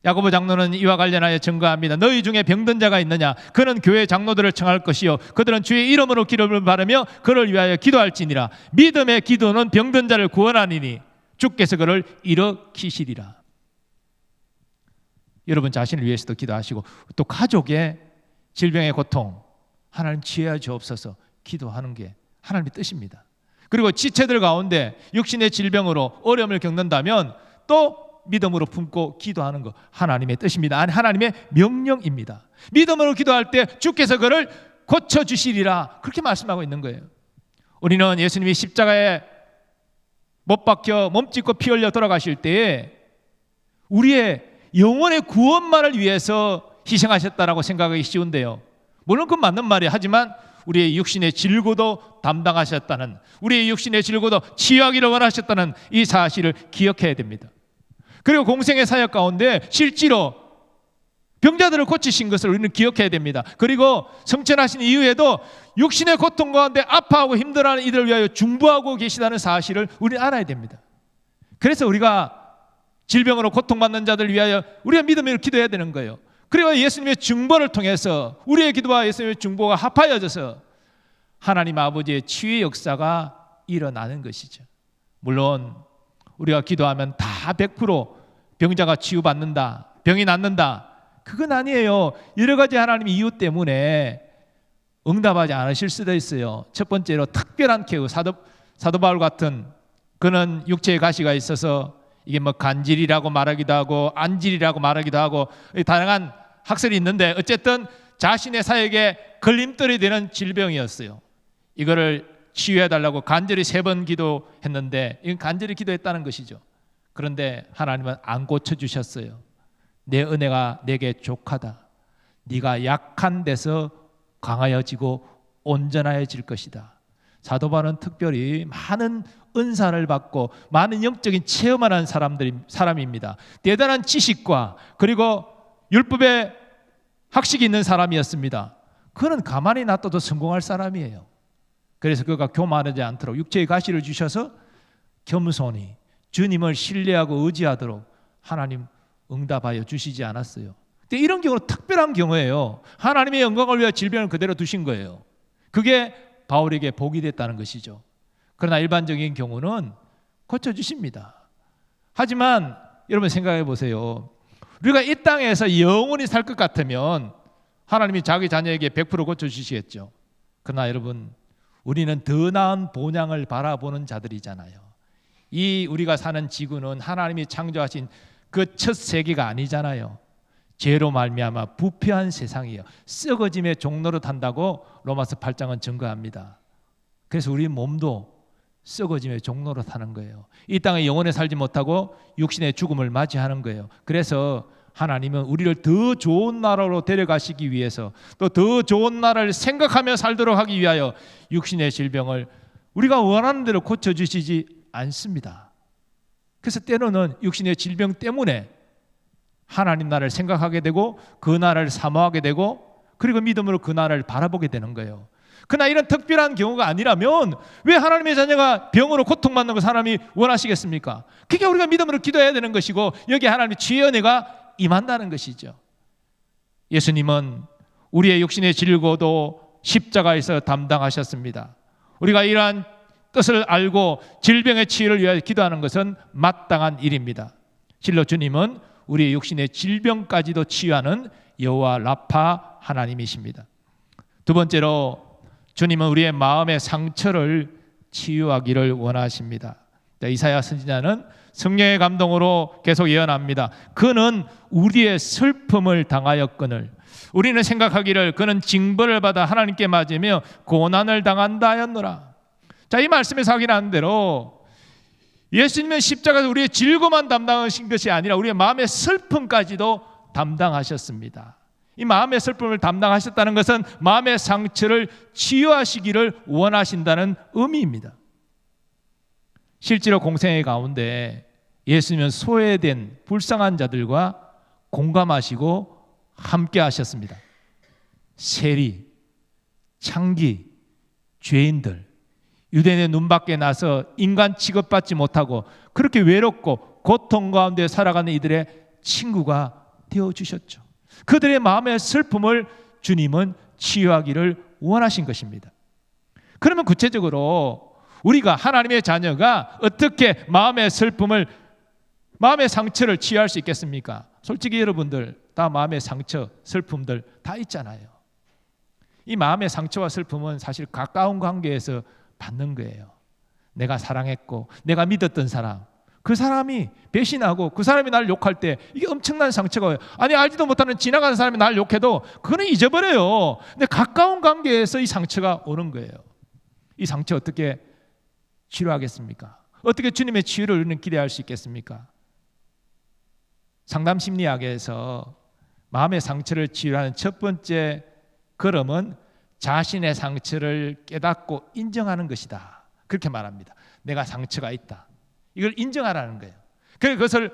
야고보 장로는 이와 관련하여 증거합니다. 너희 중에 병든 자가 있느냐? 그는 교회 장로들을 청할 것이요 그들은 주의 이름으로 기름을 바르며 그를 위하여 기도할지니라. 믿음의 기도는 병든 자를 구원하니니 주께서 그를 일으키시리라. 여러분 자신을 위해서도 기도하시고 또 가족의 질병의 고통 하나님 치유하여 주옵소서 기도하는 게 하나님의 뜻입니다. 그리고 지체들 가운데 육신의 질병으로 어려움을 겪는다면 또 믿음으로 품고 기도하는 것 하나님의 뜻입니다. 아니 하나님의 명령입니다. 믿음으로 기도할 때 주께서 그를 고쳐주시리라 그렇게 말씀하고 있는 거예요. 우리는 예수님이 십자가에 못 박혀 몸짓고 피 흘려 돌아가실 때에 우리의 영혼의 구원만을 위해서 희생하셨다라고 생각하기 쉬운데요, 물론 그건 맞는 말이에요. 하지만 우리의 육신의 질고도 담당하셨다는, 우리의 육신의 질고도 치유하기를 원하셨다는 이 사실을 기억해야 됩니다. 그리고 공생의 사역 가운데 실제로 병자들을 고치신 것을 우리는 기억해야 됩니다. 그리고 성천하신 이후에도 육신의 고통 가운데 아파하고 힘들어하는 이들을 위하여 중보하고 계시다는 사실을 우리는 알아야 됩니다. 그래서 우리가 질병으로 고통받는 자들을 위하여 우리가 믿음으로 기도해야 되는 거예요. 그리고 예수님의 중보를 통해서 우리의 기도와 예수님의 중보가 합하여져서 하나님 아버지의 치유의 역사가 일어나는 것이죠. 물론 우리가 기도하면 다 100% 병자가 치유받는다, 병이 낫는다, 그건 아니에요. 여러 가지 하나님의 이유 때문에 응답하지 않으실 수도 있어요. 첫 번째로 특별한 케어, 사도 바울 같은 그는 육체의 가시가 있어서 이게 뭐 간질이라고 말하기도 하고 안질이라고 말하기도 하고 다양한 학설이 있는데 어쨌든 자신의 사역에 걸림돌이 되는 질병이었어요. 이거를 치유해달라고 간절히 3번 기도했는데 이건 간절히 기도했다는 것이죠. 그런데 하나님은 안 고쳐주셨어요. 내 은혜가 내게 족하다. 네가 약한 데서 강하여지고 온전하여질 것이다. 사도 바울은 특별히 많은 은사를 받고 많은 영적인 체험을 한 사람입니다. 대단한 지식과 그리고 율법의 학식이 있는 사람이었습니다. 그는 가만히 놔둬도 성공할 사람이에요. 그래서 그가 교만하지 않도록 육체의 가시를 주셔서 겸손히 주님을 신뢰하고 의지하도록 하나님 응답하여 주시지 않았어요. 근데 이런 경우는 특별한 경우예요. 하나님의 영광을 위해 질병을 그대로 두신 거예요. 그게 바울에게 복이 됐다는 것이죠. 그러나 일반적인 경우는 고쳐주십니다. 하지만 여러분 생각해 보세요. 우리가 이 땅에서 영원히 살 것 같으면 하나님이 자기 자녀에게 100% 고쳐주시겠죠. 그러나 여러분, 우리는 더 나은 본향을 바라보는 자들이잖아요. 이 우리가 사는 지구는 하나님이 창조하신 그 첫 세계가 아니잖아요. 죄로 말미암아 부패한 세상이에요. 썩어짐의 종로로 탄다고 로마서 8장은 증거합니다. 그래서 우리 몸도 썩어짐의 종로로 타는 거예요. 이 땅에 영원히 살지 못하고 육신의 죽음을 맞이하는 거예요. 그래서 하나님은 우리를 더 좋은 나라로 데려가시기 위해서, 또 더 좋은 나라를 생각하며 살도록 하기 위하여 육신의 질병을 우리가 원하는 대로 고쳐주시지 않습니다. 그래서 때로는 육신의 질병 때문에 하나님 나라를 생각하게 되고 그 나라를 사모하게 되고 그리고 믿음으로 그 나라를 바라보게 되는 거예요. 그러나 이런 특별한 경우가 아니라면 왜 하나님의 자녀가 병으로 고통받는 걸 사람이 원하시겠습니까? 그게 우리가 믿음으로 기도해야 되는 것이고 여기에 하나님의 주의 은혜가 임한다는 것이죠. 예수님은 우리의 육신의 질고도 십자가에서 담당하셨습니다. 우리가 이러한 뜻을 알고 질병의 치유를 위해 기도하는 것은 마땅한 일입니다. 실로 주님은 우리의 육신의 질병까지도 치유하는 여호와 라파 하나님이십니다. 두 번째로 주님은 우리의 마음의 상처를 치유하기를 원하십니다. 이사야 선지자는 성령의 감동으로 계속 예언합니다. 그는 우리의 슬픔을 당하였거늘 우리는 생각하기를 그는 징벌을 받아 하나님께 맞으며 고난을 당한다 하였노라. 자, 이 말씀에서 확인하는 대로 예수님은 십자가에서 우리의 질고만 담당하신 것이 아니라 우리의 마음의 슬픔까지도 담당하셨습니다. 이 마음의 슬픔을 담당하셨다는 것은 마음의 상처를 치유하시기를 원하신다는 의미입니다. 실제로 공생의 가운데 예수님은 소외된 불쌍한 자들과 공감하시고 함께 하셨습니다. 세리, 창기, 죄인들, 유대인의 눈밖에 나서 인간 취급받지 못하고 그렇게 외롭고 고통 가운데 살아가는 이들의 친구가 되어주셨죠. 그들의 마음의 슬픔을 주님은 치유하기를 원하신 것입니다. 그러면 구체적으로 우리가 하나님의 자녀가 어떻게 마음의 슬픔을, 마음의 상처를 치유할 수 있겠습니까? 솔직히 여러분들 다 마음의 상처, 슬픔들 다 있잖아요. 이 마음의 상처와 슬픔은 사실 가까운 관계에서 받는 거예요. 내가 사랑했고 내가 믿었던 사람, 그 사람이 배신하고 그 사람이 나를 욕할 때 이게 엄청난 상처가 와요. 아니 알지도 못하는 지나가는 사람이 나를 욕해도 그거는 잊어버려요. 근데 가까운 관계에서 이 상처가 오는 거예요. 이 상처 어떻게 치료하겠습니까? 어떻게 주님의 치유를 우리는 기대할 수 있겠습니까? 상담심리학에서 마음의 상처를 치유하는 첫 번째 걸음은 자신의 상처를 깨닫고 인정하는 것이다. 그렇게 말합니다. 내가 상처가 있다. 이걸 인정하라는 거예요. 그것을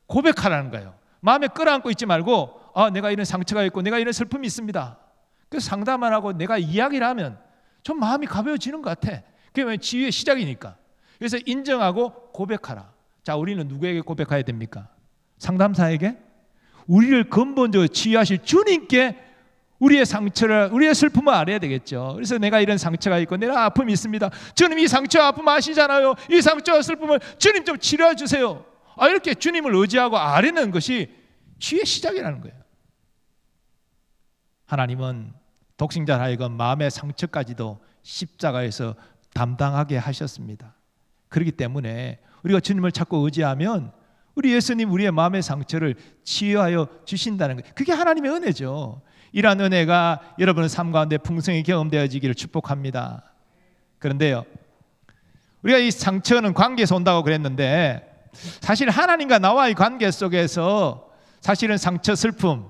고백하라는 거예요. 마음에 끌어안고 있지 말고 내가 이런 상처가 있고 내가 이런 슬픔이 있습니다. 그래서 상담을 하고 내가 이야기를 하면 좀 마음이 가벼워지는 것 같아. 그게 치유의 시작이니까. 그래서 인정하고 고백하라. 자, 우리는 누구에게 고백해야 됩니까? 상담사에게? 우리를 근본적으로 치유하실 주님께 우리의 상처를, 우리의 슬픔을 알아야 되겠죠. 그래서 내가 이런 상처가 있고 내가 아픔이 있습니다. 주님 이 상처와 아픔 아시잖아요. 이 상처와 슬픔을 주님 좀 치료해 주세요. 이렇게 주님을 의지하고 아뢰는 것이 치유의 시작이라는 거예요. 하나님은 독생자 하여금 마음의 상처까지도 십자가에서 담당하게 하셨습니다. 그렇기 때문에 우리가 주님을 찾고 의지하면 우리 예수님 우리의 마음의 상처를 치유하여 주신다는 거예요. 그게 하나님의 은혜죠. 이러한 은혜가 여러분의 삶 가운데 풍성히 경험되어지기를 축복합니다. 그런데요, 우리가 이 상처는 관계에서 온다고 그랬는데 사실 하나님과 나와의 관계 속에서 사실은 상처, 슬픔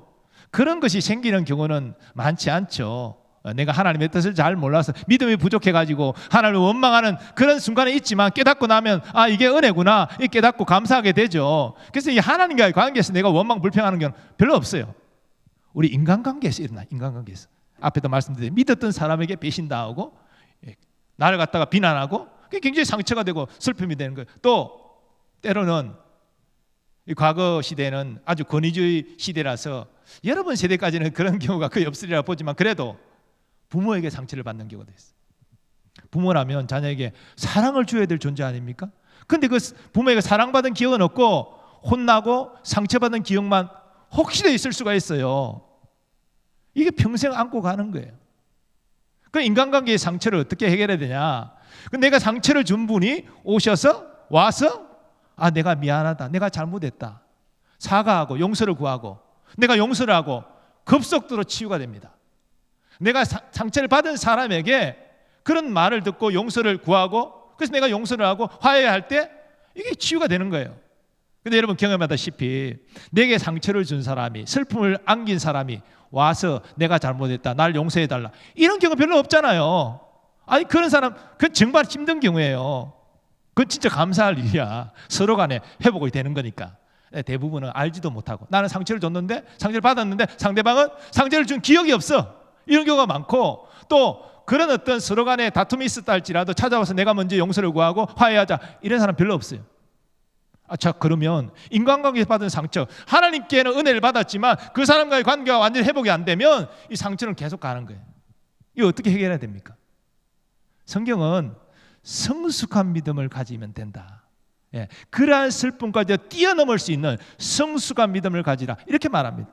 그런 것이 생기는 경우는 많지 않죠. 내가 하나님의 뜻을 잘 몰라서 믿음이 부족해가지고 하나님을 원망하는 그런 순간에 있지만 깨닫고 나면 이게 은혜구나 깨닫고 감사하게 되죠. 그래서 이 하나님과의 관계에서 내가 원망 불평하는 경우는 별로 없어요. 우리 인간관계에서 일어나. 인간관계에서 앞에도 말씀드린 믿었던 사람에게 배신당하고 나를 갖다가 비난하고 그게 굉장히 상처가 되고 슬픔이 되는 거예요. 또 때로는 이 과거 시대는 아주 권위주의 시대라서 여러분 세대까지는 그런 경우가 거의 없으리라 보지만 그래도 부모에게 상처를 받는 경우도 있어요. 부모라면 자녀에게 사랑을 줘야 될 존재 아닙니까? 근데 그 부모에게 사랑받은 기억은 없고 혼나고 상처받은 기억만 혹시나 있을 수가 있어요. 이게 평생 안고 가는 거예요. 그 인간관계의 상처를 어떻게 해결해야 되냐? 내가 상처를 준 분이 와서 내가 미안하다, 내가 잘못했다, 사과하고 용서를 구하고 내가 용서를 하고 급속도로 치유가 됩니다. 내가 상처를 받은 사람에게 그런 말을 듣고 용서를 구하고 그래서 내가 용서를 하고 화해할 때 이게 치유가 되는 거예요. 근데 여러분 경험하다시피 내게 상처를 준 사람이, 슬픔을 안긴 사람이 와서 내가 잘못했다, 날 용서해달라, 이런 경우 별로 없잖아요. 아니 그런 사람, 그건 정말 힘든 경우예요. 그건 진짜 감사할 일이야. 서로 간에 회복이 되는 거니까. 대부분은 알지도 못하고 나는 상처를 줬는데, 상처를 받았는데 상대방은 상처를 준 기억이 없어, 이런 경우가 많고, 또 그런 어떤 서로 간에 다툼이 있었다 할지라도 찾아와서 내가 먼저 용서를 구하고 화해하자, 이런 사람 별로 없어요. 자, 그러면 인간관계에서 받은 상처, 하나님께는 은혜를 받았지만 그 사람과의 관계가 완전히 회복이 안 되면 이 상처는 계속 가는 거예요. 이거 어떻게 해결해야 됩니까? 성경은 성숙한 믿음을 가지면 된다. 그러한 슬픔까지 뛰어넘을 수 있는 성숙한 믿음을 가지라, 이렇게 말합니다.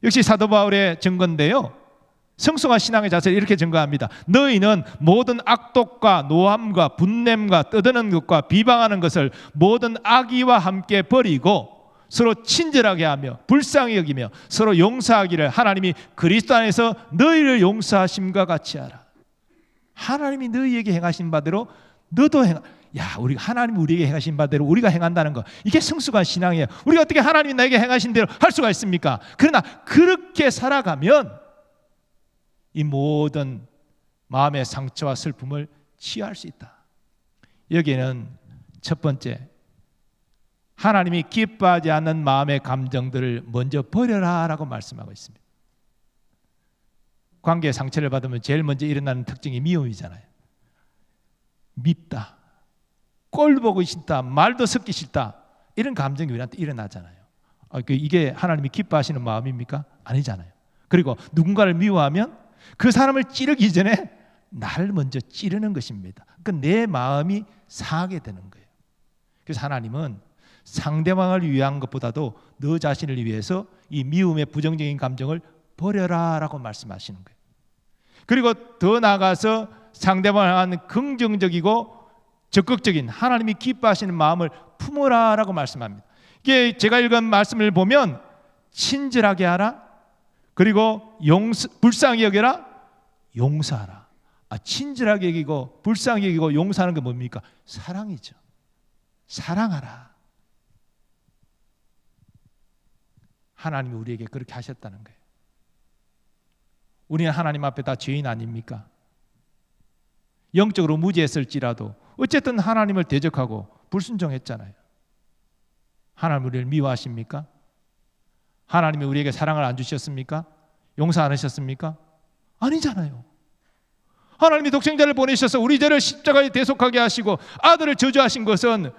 역시 사도 바울의 증거인데요, 성숙한 신앙의 자세를 이렇게 증거합니다. 너희는 모든 악독과 노함과 분냄과 떠드는 것과 비방하는 것을 모든 악의와 함께 버리고 서로 친절하게 하며 불쌍히 여기며 서로 용서하기를 하나님이 그리스도 안에서 너희를 용서하심과 같이 하라. 하나님이 너희에게 행하신 바대로 너도 우리 하나님이 우리에게 행하신 바대로 우리가 행한다는 거, 이게 성숙한 신앙이에요. 우리가 어떻게 하나님이 나에게 행하신 대로 할 수가 있습니까? 그러나 그렇게 살아가면 이 모든 마음의 상처와 슬픔을 치유할 수 있다. 여기에는 첫 번째, 하나님이 기뻐하지 않는 마음의 감정들을 먼저 버려라라고 말씀하고 있습니다. 관계에 상처를 받으면 제일 먼저 일어나는 특징이 미움이잖아요. 밉다, 꼴 보기 싫다, 말도 섞기 싫다, 이런 감정이 우리한테 일어나잖아요. 이게 하나님이 기뻐하시는 마음입니까? 아니잖아요. 그리고 누군가를 미워하면 그 사람을 찌르기 전에 나를 먼저 찌르는 것입니다. 그러니까 내 마음이 상하게 되는 거예요. 그래서 하나님은 상대방을 위한 것보다도 너 자신을 위해서 이 미움의 부정적인 감정을 버려라라고 말씀하시는 거예요. 그리고 더 나아가서 상대방을 향한 긍정적이고 적극적인 하나님이 기뻐하시는 마음을 품어라라고 말씀합니다. 이게 제가 읽은 말씀을 보면 친절하게 하라, 그리고 불쌍히 여겨라, 용서하라. 친절하게 여기고 불쌍히 여기고 용서하는 게 뭡니까? 사랑이죠. 사랑하라. 하나님이 우리에게 그렇게 하셨다는 거예요. 우리는 하나님 앞에 다 죄인 아닙니까? 영적으로 무지했을지라도 어쨌든 하나님을 대적하고 불순종했잖아요. 하나님 우리를 미워하십니까? 하나님이 우리에게 사랑을 안 주셨습니까? 용서 안 하셨습니까? 아니잖아요. 하나님이 독생자를 보내셔서 우리 죄를 십자가에 대속하게 하시고 아들을 저주하신 것은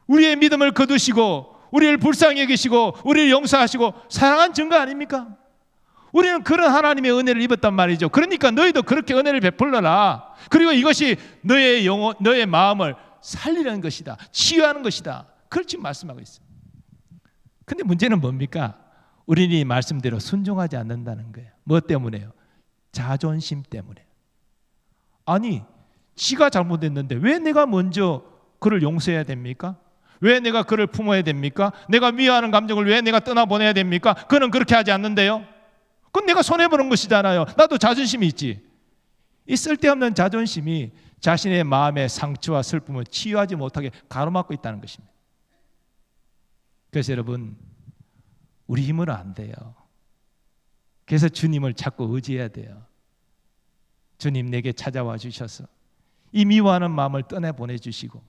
우리의 믿음을 거두시고 우리를 불쌍히 여기시고 우리를 용서하시고 사랑한 증거 아닙니까? 우리는 그런 하나님의 은혜를 입었단 말이죠. 그러니까 너희도 그렇게 은혜를 베풀러라. 그리고 이것이 너의 영혼, 너의 마음을 살리는 것이다, 치유하는 것이다, 그걸 지금 말씀하고 있어요. 근데 문제는 뭡니까? 우리는 이 말씀대로 순종하지 않는다는 거예요. 뭐 때문에요? 자존심 때문에. 아니, 지가 잘못했는데 왜 내가 먼저 그를 용서해야 됩니까? 왜 내가 그를 품어야 됩니까? 내가 미워하는 감정을 왜 내가 떠나보내야 됩니까? 그는 그렇게 하지 않는데요. 그건 내가 손해보는 것이잖아요. 나도 자존심이 있지. 이 쓸데없는 자존심이 자신의 마음의 상처와 슬픔을 치유하지 못하게 가로막고 있다는 것입니다. 그래서 여러분, 우리 힘으로 안 돼요. 그래서 주님을 자꾸 의지해야 돼요. 주님 내게 찾아와 주셔서 이 미워하는 마음을 떠내보내주시고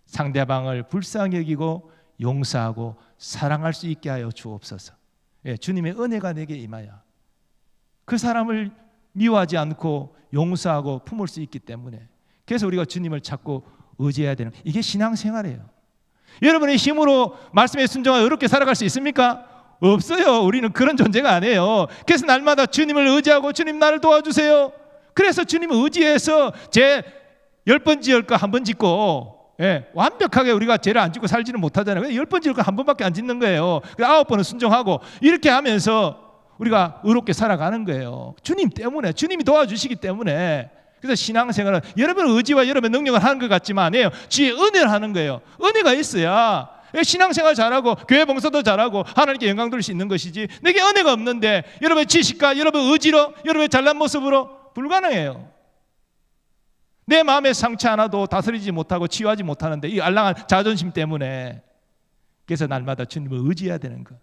상대방을 불쌍히 여기고 용서하고 사랑할 수 있게 하여 주옵소서. 주님의 은혜가 내게 임하여 그 사람을 미워하지 않고 용서하고 품을 수 있기 때문에, 그래서 우리가 주님을 찾고 의지해야 되는, 이게 신앙생활이에요. 여러분의 힘으로 말씀에 순종하여 어렵게 살아갈 수 있습니까? 없어요. 우리는 그런 존재가 아니에요. 그래서 날마다 주님을 의지하고 주님 나를 도와주세요. 그래서 주님을 의지해서 제 10번 지을 거 한 번 짓고, 완벽하게 우리가 죄를 안 짓고 살지는 못하잖아요. 10번 지을 거 한 번밖에 안 짓는 거예요. 9번은 순종하고 이렇게 하면서 우리가 의롭게 살아가는 거예요. 주님 때문에, 주님이 도와주시기 때문에. 그래서 신앙생활은 여러분의 의지와 여러분의 능력을 하는 것 같지만 아니에요. 주의 은혜를 하는 거예요. 은혜가 있어야 신앙생활 잘하고 교회 봉사도 잘하고 하나님께 영광 돌릴 수 있는 것이지, 내게 은혜가 없는데 여러분의 지식과 여러분의 의지로 여러분의 잘난 모습으로 불가능해요. 내 마음의 상처 하나도 다스리지 못하고 치유하지 못하는데 이 알랑한 자존심 때문에. 그래서 날마다 주님을 의지해야 되는 거.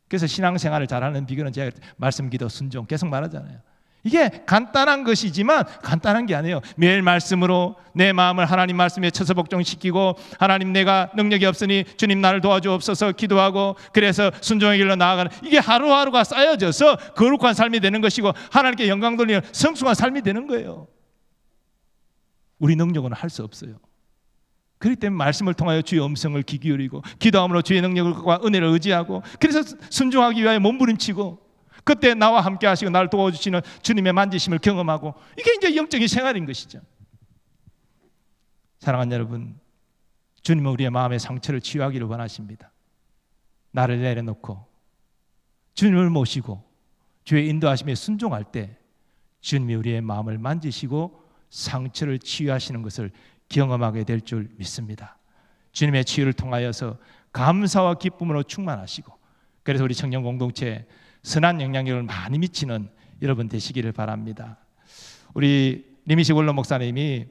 그래서 신앙생활을 잘하는 비결은 제가 말씀, 기도, 순종 계속 말하잖아요. 이게 간단한 것이지만 간단한 게 아니에요. 매일 말씀으로 내 마음을 하나님 말씀에 쳐서 복종시키고, 하나님 내가 능력이 없으니 주님 나를 도와주옵소서 기도하고, 그래서 순종의 길로 나아가는, 이게 하루하루가 쌓여져서 거룩한 삶이 되는 것이고 하나님께 영광 돌리는 성숙한 삶이 되는 거예요. 우리 능력은 할 수 없어요. 그렇기 때문에 말씀을 통하여 주의 음성을 귀 기울이고 기도함으로 주의 능력과 은혜를 의지하고, 그래서 순종하기 위하여 몸부림치고, 그때 나와 함께 하시고 나를 도와주시는 주님의 만지심을 경험하고, 이게 이제 영적인 생활인 것이죠. 사랑하는 여러분, 주님은 우리의 마음의 상처를 치유하기를 원하십니다. 나를 내려놓고 주님을 모시고 주의 인도하심에 순종할 때 주님이 우리의 마음을 만지시고 상처를 치유하시는 것을 경험하게 될 줄 믿습니다. 주님의 치유를 통하여서 감사와 기쁨으로 충만하시고, 그래서 우리 청년 공동체에 선한 영향력을 많이 미치는 여러분 되시기를 바랍니다. 우리 리미식 원로 목사님이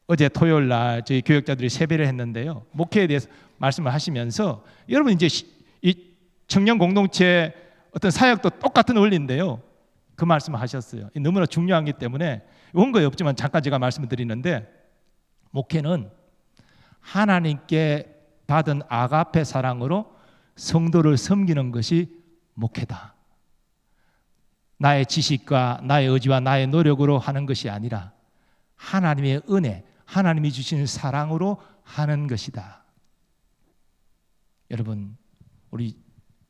어제 토요일 날 저희 교역자들이 세배를 했는데요, 목회에 대해서 말씀을 하시면서, 여러분 이제 이 청년 공동체의 어떤 사역도 똑같은 원리인데요, 그 말씀을 하셨어요. 너무나 중요하기 때문에 원고에 없지만 잠깐 제가 말씀을 드리는데, 목회는 하나님께 받은 아가페 사랑으로 성도를 섬기는 것이 목회다. 나의 지식과 나의 의지와 나의 노력으로 하는 것이 아니라 하나님의 은혜, 하나님이 주시는 사랑으로 하는 것이다. 여러분, 우리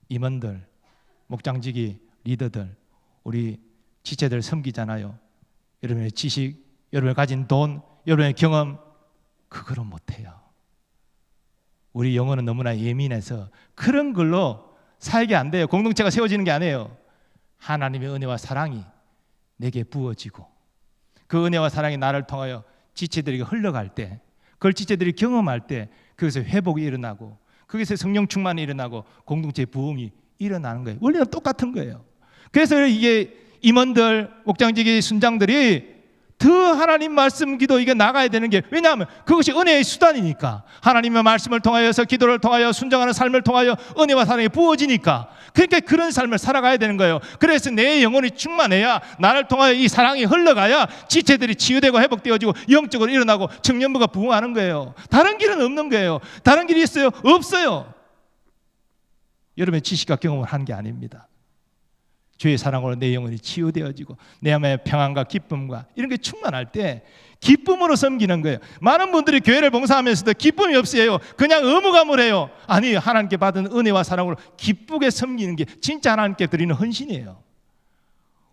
임원들, 목장직이, 리더들, 우리 지체들 섬기잖아요. 여러분의 지식, 여러분이 가진 돈, 여러분의 경험, 그거로 못해요. 우리 영혼은 너무나 예민해서 그런 걸로 살게 안 돼요. 공동체가 세워지는 게 아니에요. 하나님의 은혜와 사랑이 내게 부어지고, 그 은혜와 사랑이 나를 통하여 지체들에게 흘러갈 때, 그걸 지체들이 경험할 때 거기서 회복이 일어나고, 거기서 성령 충만이 일어나고 공동체의 부흥이 일어나는 거예요. 원리는 똑같은 거예요. 그래서 이게 임원들, 목장직의 순장들이 더 하나님 말씀, 기도 이게 나가야 되는 게, 왜냐하면 그것이 은혜의 수단이니까, 하나님의 말씀을 통하여서 기도를 통하여 순종하는 삶을 통하여 은혜와 사랑이 부어지니까, 그러니까 그런 삶을 살아가야 되는 거예요. 그래서 내 영혼이 충만해야, 나를 통하여 이 사랑이 흘러가야 지체들이 치유되고 회복되어지고 영적으로 일어나고 청년부가 부흥하는 거예요. 다른 길은 없는 거예요. 다른 길이 있어요? 없어요. 여러분의 지식과 경험을 하는 게 아닙니다. 주의 사랑으로 내 영혼이 치유되어지고 내 마음의 평안과 기쁨과 이런 게 충만할 때 기쁨으로 섬기는 거예요. 많은 분들이 교회를 봉사하면서도 기쁨이 없어요. 그냥 의무감을 아니, 하나님께 받은 은혜와 사랑으로 기쁘게 섬기는 게 진짜 하나님께 드리는 헌신이에요.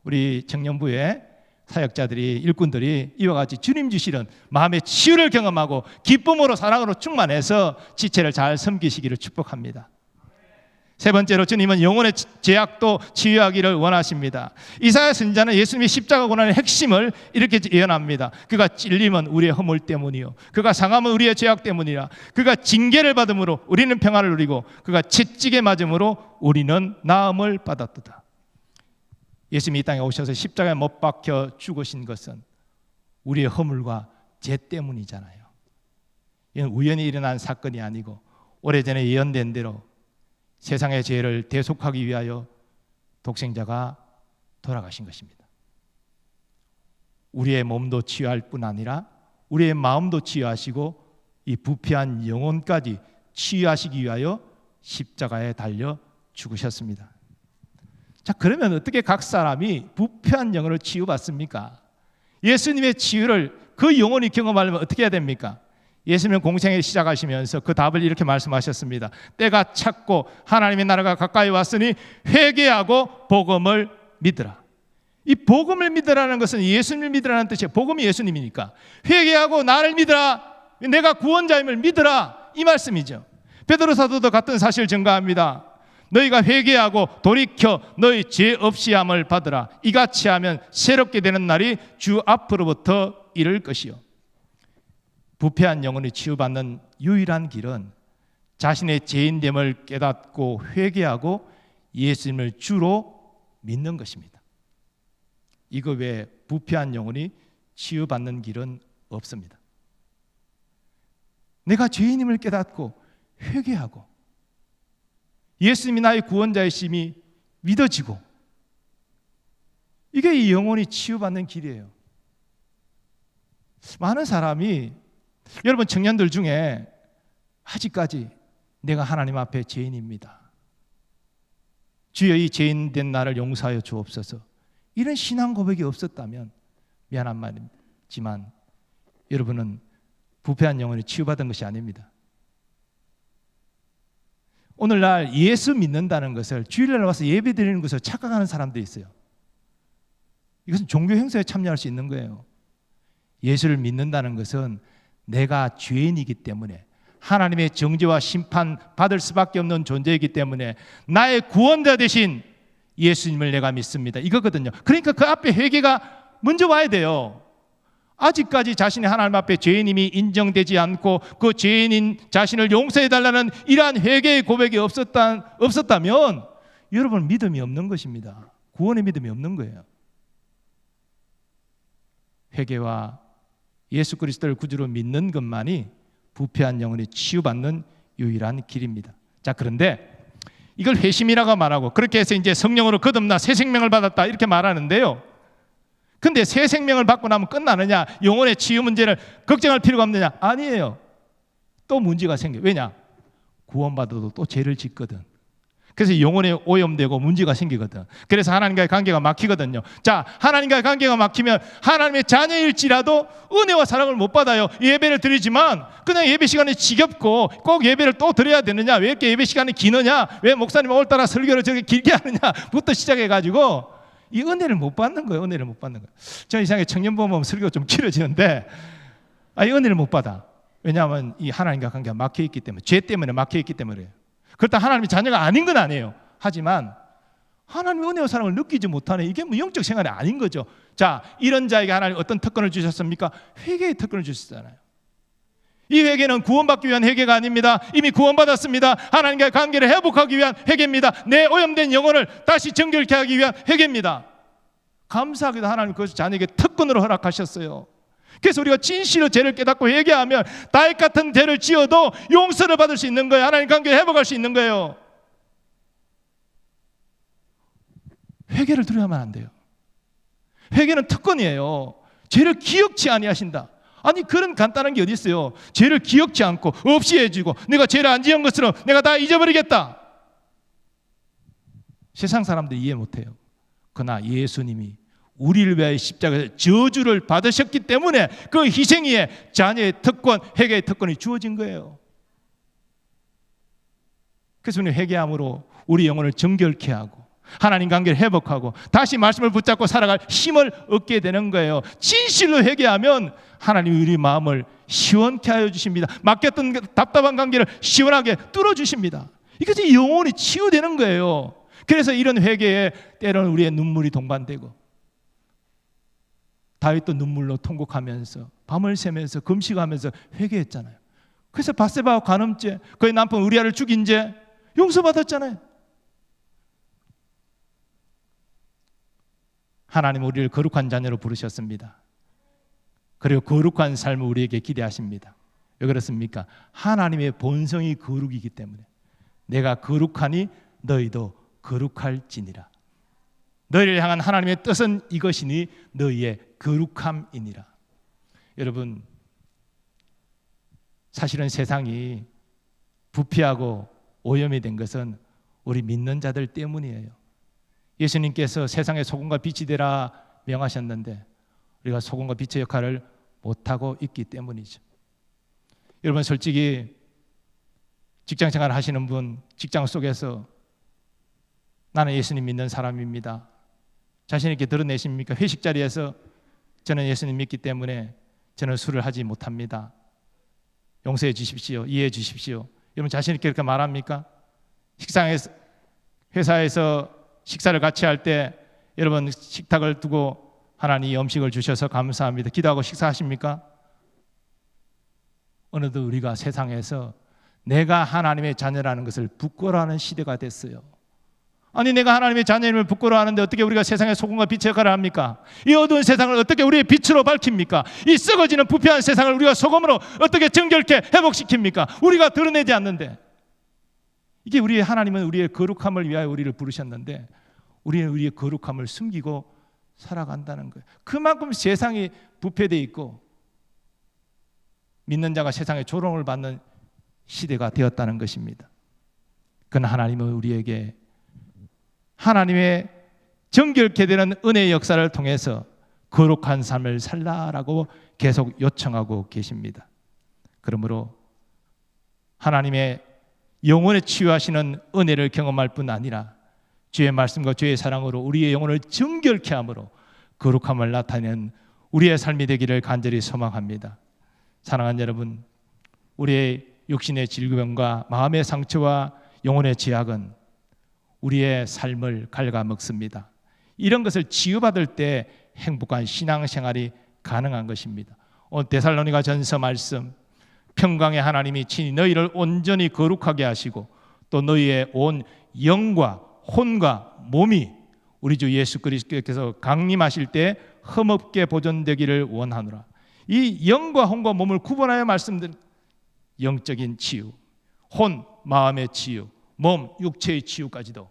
우리 청년부의 사역자들이, 일꾼들이 이와 같이 주님 주시는 마음의 치유를 경험하고 기쁨으로 사랑으로 충만해서 지체를 잘 섬기시기를 축복합니다. 세 번째로, 주님은 영혼의 죄악도 치유하기를 원하십니다. 이사야 선지자는 예수님이 십자가 고난의 핵심을 이렇게 예언합니다. 그가 찔림은 우리의 허물 때문이요, 그가 상함은 우리의 죄악 때문이라. 그가 징계를 받음으로 우리는 평안을 누리고 그가 채찍에 맞음으로 우리는 나음을 받았도다. 예수님이 이 땅에 오셔서 십자가에 못 박혀 죽으신 것은 우리의 허물과 죄 때문이잖아요. 이건 우연히 일어난 사건이 아니고 오래전에 예언된 대로 세상의 죄를 대속하기 위하여 독생자가 돌아가신 것입니다. 우리의 몸도 치유할 뿐 아니라 우리의 마음도 치유하시고 이 부패한 영혼까지 치유하시기 위하여 십자가에 달려 죽으셨습니다. 자, 그러면 어떻게 각 사람이 부패한 영혼을 치유받습니까? 예수님의 치유를 그 영혼이 경험하려면 어떻게 해야 됩니까? 예수님은 공생에 시작하시면서 그 답을 이렇게 말씀하셨습니다. 때가 찼고 하나님의 나라가 가까이 왔으니 회개하고 복음을 믿으라. 이 복음을 믿으라는 것은 예수님을 믿으라는 뜻이에요. 복음이 예수님이니까 회개하고 나를 믿으라, 내가 구원자임을 믿으라, 이 말씀이죠. 베드로 사도도 같은 사실을 증거합니다. 너희가 회개하고 돌이켜 너희 죄 없이 함을 받으라. 이같이 하면 새롭게 되는 날이 주 앞으로부터 이를 것이요. 부패한 영혼이 치유받는 유일한 길은 자신의 죄인됨을 깨닫고 회개하고 예수님을 주로 믿는 것입니다. 이거 외에 부패한 영혼이 치유받는 길은 없습니다. 내가 죄인임을 깨닫고 회개하고 예수님이 나의 구원자이심이 믿어지고, 이게 이 영혼이 치유받는 길이에요. 많은 사람이, 여러분 청년들 중에 아직까지 내가 하나님 앞에 죄인입니다, 주여 이 죄인된 나를 용서하여 주옵소서, 이런 신앙 고백이 없었다면 미안한 말이지만 여러분은 부패한 영혼이 치유받은 것이 아닙니다. 오늘날 예수 믿는다는 것을 주일날 와서 예배 드리는 것을 착각하는 사람들이 있어요. 이것은 종교 행사에 참여할 수 있는 거예요. 예수를 믿는다는 것은 내가 죄인이기 때문에 하나님의 정죄와 심판 받을 수밖에 없는 존재이기 때문에 나의 구원자 되신 예수님을 내가 믿습니다, 이거거든요. 그러니까 그 앞에 회개가 먼저 와야 돼요. 아직까지 자신이 하나님 앞에 죄인임이 인정되지 않고 그 죄인인 자신을 용서해달라는 이러한 회개의 고백이 없었다면 여러분 믿음이 없는 것입니다. 구원의 믿음이 없는 거예요. 회개와 예수 그리스도를 구주로 믿는 것만이 부패한 영혼이 치유받는 유일한 길입니다. 자, 그런데 이걸 회심이라고 말하고 그렇게 해서 이제 성령으로 거듭나 새 생명을 받았다 이렇게 말하는데요. 근데 새 생명을 받고 나면 끝나느냐? 영혼의 치유 문제를 걱정할 필요가 없느냐? 아니에요. 또 문제가 생겨요. 왜냐? 구원받아도 또 죄를 짓거든. 그래서 영혼에 오염되고 문제가 생기거든. 그래서 하나님과의 관계가 막히거든요. 자, 하나님과의 관계가 막히면 하나님의 자녀일지라도 은혜와 사랑을 못 받아요. 예배를 드리지만 그냥 예배 시간이 지겹고 꼭 예배를 또 드려야 되느냐? 왜 이렇게 예배 시간이 기느냐? 왜 목사님 오늘따라 설교를 저렇게 길게 하느냐?부터 시작해가지고 이 은혜를 못 받는 거예요. 은혜를 못 받는 거예요. 저 이상하게 청년보험 설교가 좀 길어지는데 이 은혜를 못 받아. 왜냐하면 이 하나님과 관계가 막혀있기 때문에, 죄 때문에 막혀있기 때문에. 그렇다 하나님의 자녀가 아닌 건 아니에요. 하지만 하나님의 은혜와 사랑을 느끼지 못하는, 이게 뭐 영적 생활이 아닌 거죠. 자, 이런 자에게 하나님 어떤 특권을 주셨습니까? 회개의 특권을 주셨잖아요. 이 회개는 구원받기 위한 회개가 아닙니다. 이미 구원받았습니다. 하나님과의 관계를 회복하기 위한 회개입니다. 내 오염된 영혼을 다시 정결케 하기 위한 회개입니다. 감사하게도 하나님 그것을 자녀에게 특권으로 허락하셨어요. 그래서 우리가 진실로 죄를 깨닫고 회개하면 다윗 같은 죄를 지어도 용서를 받을 수 있는 거예요. 하나님 관계를 회복할 수 있는 거예요. 회개를 두려워하면 안 돼요. 회개는 특권이에요. 죄를 기억치 아니하신다. 아니 그런 간단한 게 어디 있어요. 죄를 기억지 않고 없이 해주고 내가 죄를 안 지은 것처럼 내가 다 잊어버리겠다. 세상 사람들이 이해 못해요. 그러나 예수님이 우리를 위하여 십자가에서 저주를 받으셨기 때문에 그 희생위에 자녀의 특권, 회개의 특권이 주어진 거예요. 그래서 우리는 회개함으로 우리 영혼을 정결케 하고 하나님 관계를 회복하고 다시 말씀을 붙잡고 살아갈 힘을 얻게 되는 거예요. 진실로 회개하면 하나님이 우리 마음을 시원케 하여 주십니다. 막혔던 답답한 관계를 시원하게 뚫어주십니다. 이것이 영혼이 치유되는 거예요. 그래서 이런 회개에 때로는 우리의 눈물이 동반되고, 다윗도 눈물로 통곡하면서 밤을 새면서 금식하면서 회개했잖아요. 그래서 밧세바와 간음죄, 그의 남편 우리아를 죽인 죄 용서받았잖아요. 하나님 우리를 거룩한 자녀로 부르셨습니다. 그리고 거룩한 삶을 우리에게 기대하십니다. 왜 그렇습니까? 하나님의 본성이 거룩이기 때문에 내가 거룩하니 너희도 거룩할지니라. 너희를 향한 하나님의 뜻은 이것이니 너희의 거룩함이니라. 여러분, 사실은 세상이 부패하고 오염이 된 것은 우리 믿는 자들 때문이에요. 예수님께서 세상의 소금과 빛이 되라 명하셨는데 우리가 소금과 빛의 역할을 못하고 있기 때문이죠. 여러분 솔직히 직장생활 하시는 분 직장 속에서 나는 예수님 믿는 사람입니다. 자신 있게 드러내십니까? 회식 자리에서 저는 예수님 믿기 때문에 저는 술을 하지 못합니다. 용서해 주십시오. 이해해 주십시오. 여러분 자신 있게 그렇게 말합니까? 회사에서 식사를 같이 할 때 여러분 식탁을 두고 하나님이 음식을 주셔서 감사합니다. 기도하고 식사하십니까? 어느덧 우리가 세상에서 내가 하나님의 자녀라는 것을 부끄러워하는 시대가 됐어요. 아니 내가 하나님의 자녀임을 부끄러워하는데 어떻게 우리가 세상의 소금과 빛의 역할을 합니까? 이 어두운 세상을 어떻게 우리의 빛으로 밝힙니까? 이 썩어지는 부패한 세상을 우리가 소금으로 어떻게 정결케 회복시킵니까? 우리가 드러내지 않는데. 이게 우리의 하나님은 우리의 거룩함을 위하여 우리를 부르셨는데 우리는 우리의 거룩함을 숨기고 살아간다는 거예요. 그만큼 세상이 부패되어 있고 믿는 자가 세상의 조롱을 받는 시대가 되었다는 것입니다. 그러나 하나님은 우리에게 하나님의 정결케 되는 은혜의 역사를 통해서 거룩한 삶을 살라라고 계속 요청하고 계십니다. 그러므로 하나님의 영혼에 치유하시는 은혜를 경험할 뿐 아니라 주의 말씀과 주의 사랑으로 우리의 영혼을 정결케 함으로 거룩함을 나타내는 우리의 삶이 되기를 간절히 소망합니다. 사랑하는 여러분, 우리의 육신의 질병과 마음의 상처와 영혼의 죄악은 우리의 삶을 갉아먹습니다. 이런 것을 치유받을 때 행복한 신앙생활이 가능한 것입니다. 오늘 데살로니가 전서 말씀, 평강의 하나님이 친히 너희를 온전히 거룩하게 하시고 또 너희의 온 영과 혼과 몸이 우리 주 예수 그리스도께서 강림하실 때 흠없게 보존되기를 원하노라. 이 영과 혼과 몸을 구분하여 말씀드린 영적인 치유, 혼, 마음의 치유, 몸, 육체의 치유까지도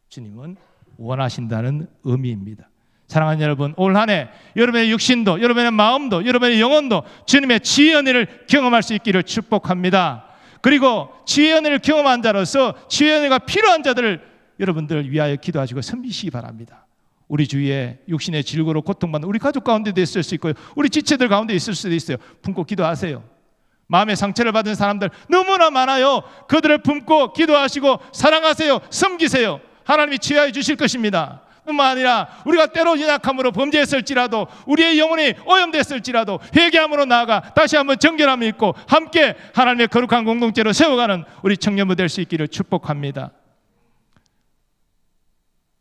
주님은 원하신다는 의미입니다. 사랑하는 여러분, 올 한 해 여러분의 육신도, 여러분의 마음도, 여러분의 영혼도 주님의 지혜의 은혜를 경험할 수 있기를 축복합니다. 그리고 지혜의 은혜를 경험한 자로서 지혜의 은혜가 필요한 자들을 여러분들 위하여 기도하시고 섬기시기 바랍니다. 우리 주위에 육신의 질고로 고통받는 우리 가족 가운데도 있을 수 있고요, 우리 지체들 가운데 있을 수도 있어요. 품고 기도하세요. 마음의 상처를 받은 사람들 너무나 많아요. 그들을 품고 기도하시고 사랑하세요. 섬기세요. 하나님이 치유해 주실 것입니다. 뿐만 아니라 우리가 때로 연약함으로 범죄했을지라도 우리의 영혼이 오염됐을지라도 회개함으로 나아가 다시 한번 정결함을 입고 함께 하나님의 거룩한 공동체로 세워가는 우리 청년부 될 수 있기를 축복합니다.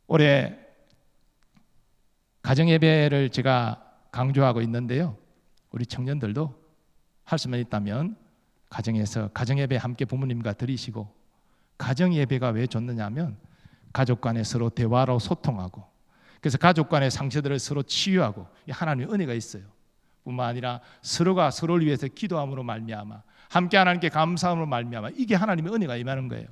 올해 가정예배를 제가 강조하고 있는데요, 우리 청년들도 할 수만 있다면 가정에서 가정예배 함께 부모님과 드리시고, 가정예배가 왜 좋느냐 하면 가족 간에 서로 대화로 소통하고, 그래서 가족 간의 상처들을 서로 치유하고, 하나님의 은혜가 있어요. 뿐만 아니라 서로가 서로를 위해서 기도함으로 말미암아 함께 하나님께 감사함으로 말미암아 이게 하나님의 은혜가 임하는 거예요.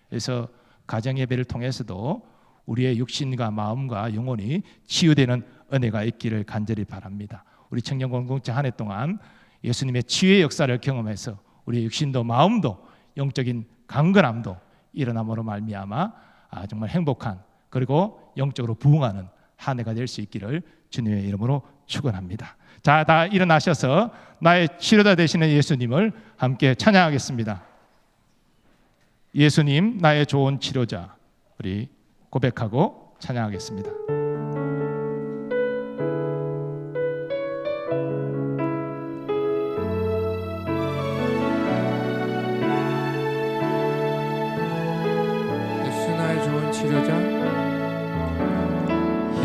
그래서 가정예배를 통해서도 우리의 육신과 마음과 영혼이 치유되는 은혜가 있기를 간절히 바랍니다. 우리 청년 공동체 한 해 동안 예수님의 치유의 역사를 경험해서 우리의 육신도 마음도 영적인 강건함도 일어남으로 말미암아 정말 행복한, 그리고 영적으로 부흥하는 한 해가 될 수 있기를 주님의 이름으로 축원합니다. 자, 다 일어나셔서 나의 치료자 되시는 예수님을 함께 찬양하겠습니다. 예수님 나의 좋은 치료자, 우리 고백하고 찬양하겠습니다. 예수 나의 좋은 치료자,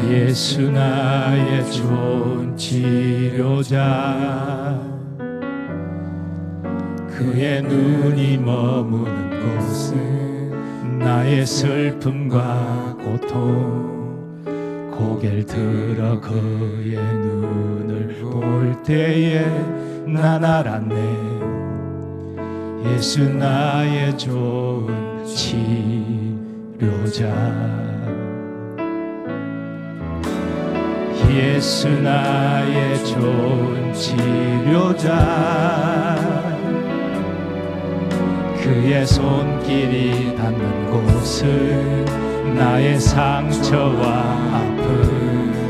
예수 나의 좋은 치료자, 그의 눈이 머무는 곳은 나의 슬픔과 고통, 고개를 들어 그의 눈을 볼 때에 난 알았네. 예수 나의 좋은 치료자, 예수 나의 좋은 치료자, 그의 손길이 닿는 곳은 나의 상처와 아픔,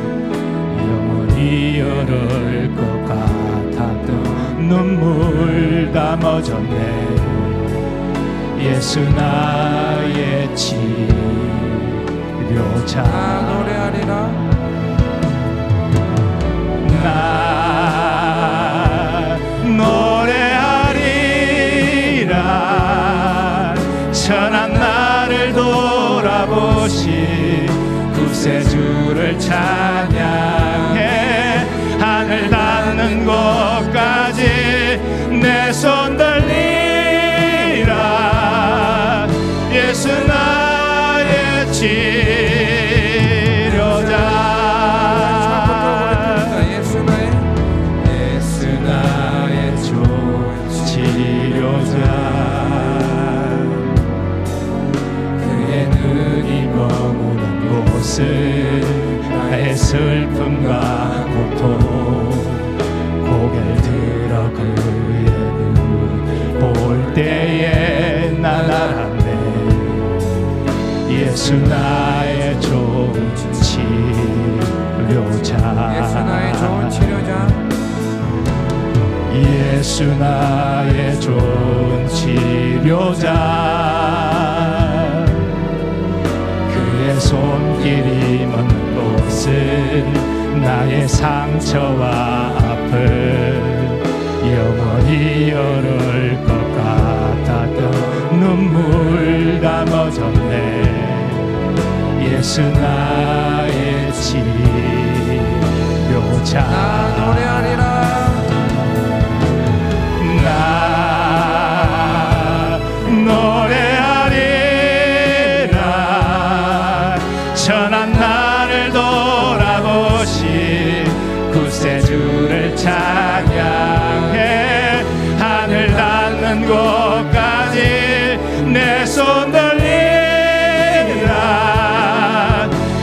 영원히 흐를 것 같았던 눈물, 눈물 다 멎었네. 예수 나의 치료자. 노래하리라. 나 노래하리라. 천한 나를 돌아보시 구세주를 찬양해. 하늘 닿는 곳까지 내 손 들리라. 예수 나의 치료자. 예수 나의 좋은 치료자. 그의 눈이 머무는 곳은 나의 슬픔과 고통. 고개를 들어 그의 눈 볼 때에 난 알았네. 예수 나의 좋은 치료자. 예수 나의 좋은 치료자. 예수 나의 좋은 치료자. 그의 손길이 먼 곳은 나의 상처와 아픔 영원히 열을 것 같았던 눈물 다 멎었네. 예수 나의 치료자. 나 노래하리라. 나 노래하리라. 천한 나를 돌아보시 구세주를 찬양해. 하늘 닿는 곳까지 내 손 들리라.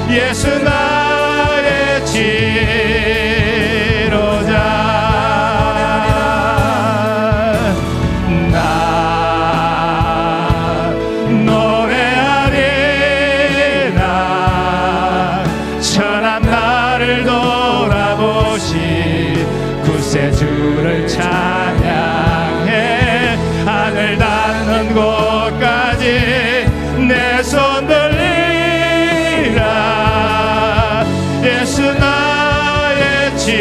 예수 나의 치료자. 나 노래하리라. 천한 나를 돌아보시 구세주를 찬양해. 하늘 닿는 곳까지 내 손 들리라. 예수 나의 치료자.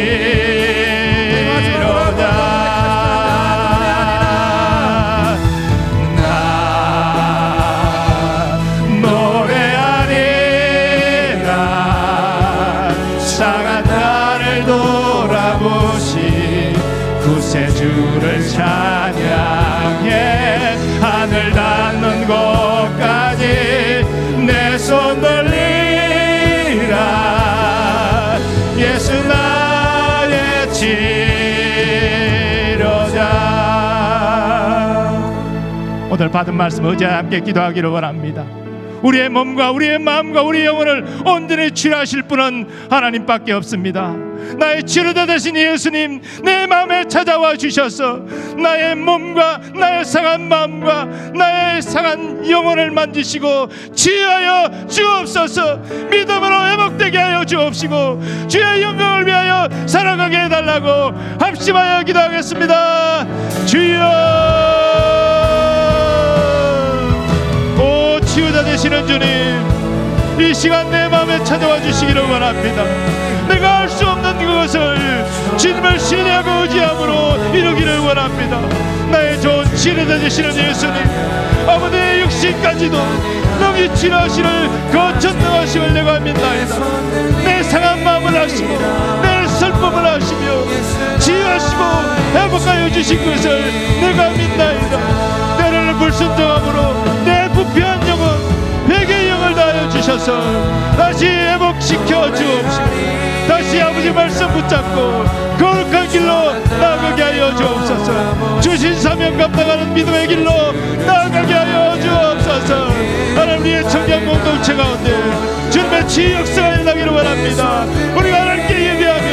나 노래하리라. 상한 나를 돌아보시 구세주를 찬양해. 하늘 닿는 곳까지 내 손 들리라. 예수 나의 치료자. 오늘 받은 말씀 의지하여 함께 기도하기를 원합니다. 우리의 몸과 우리의 마음과 우리의 영혼을 온전히 치료하실 분은 하나님밖에 없습니다. 나의 치료자 되신 예수님, 내 마음에 찾아와 주셔서 나의 몸과 나의 상한 마음과 나의 상한 영혼을 만지시고 치유하여 주옵소서. 믿음으로 회복되게 하여 주옵시고 주의 영광을 위하여 살아가게 해달라고 합심하여 기도하겠습니다. 주여. 오 치유자 되시는 주님, 이 시간 내 마음에 찾아와 주시기를 원합니다. 내가 할 수 없는 그것을 주님을 신뢰하고 의지함으로 이루기를 원합니다. 나의 좋은 치료자 되시는 예수님, 아버지의 육신까지도 능히 치료하시를 거천능하심을 내가 믿나이다. 내 상한 마음을 아시고 내 슬픔을 아시며 치유하시고 회복하여 주신 것을 내가 믿나이다. 때로는 불순종함으로 내 부패한 영혼 회개의 영을 다하여 주셔서 다시 회복시켜 주옵시고 다시 아버지 말씀 붙잡고 거룩한 길로 나아가게 하여 주옵소서. 주신 사명 감당하는 믿음의 길로 나아가게 하여 주옵소서. 하나님, 우리의 청년 공동체 가운데 주님의 치유 역사가 일어나기를 원합니다. 우리가 하나님께 예배하며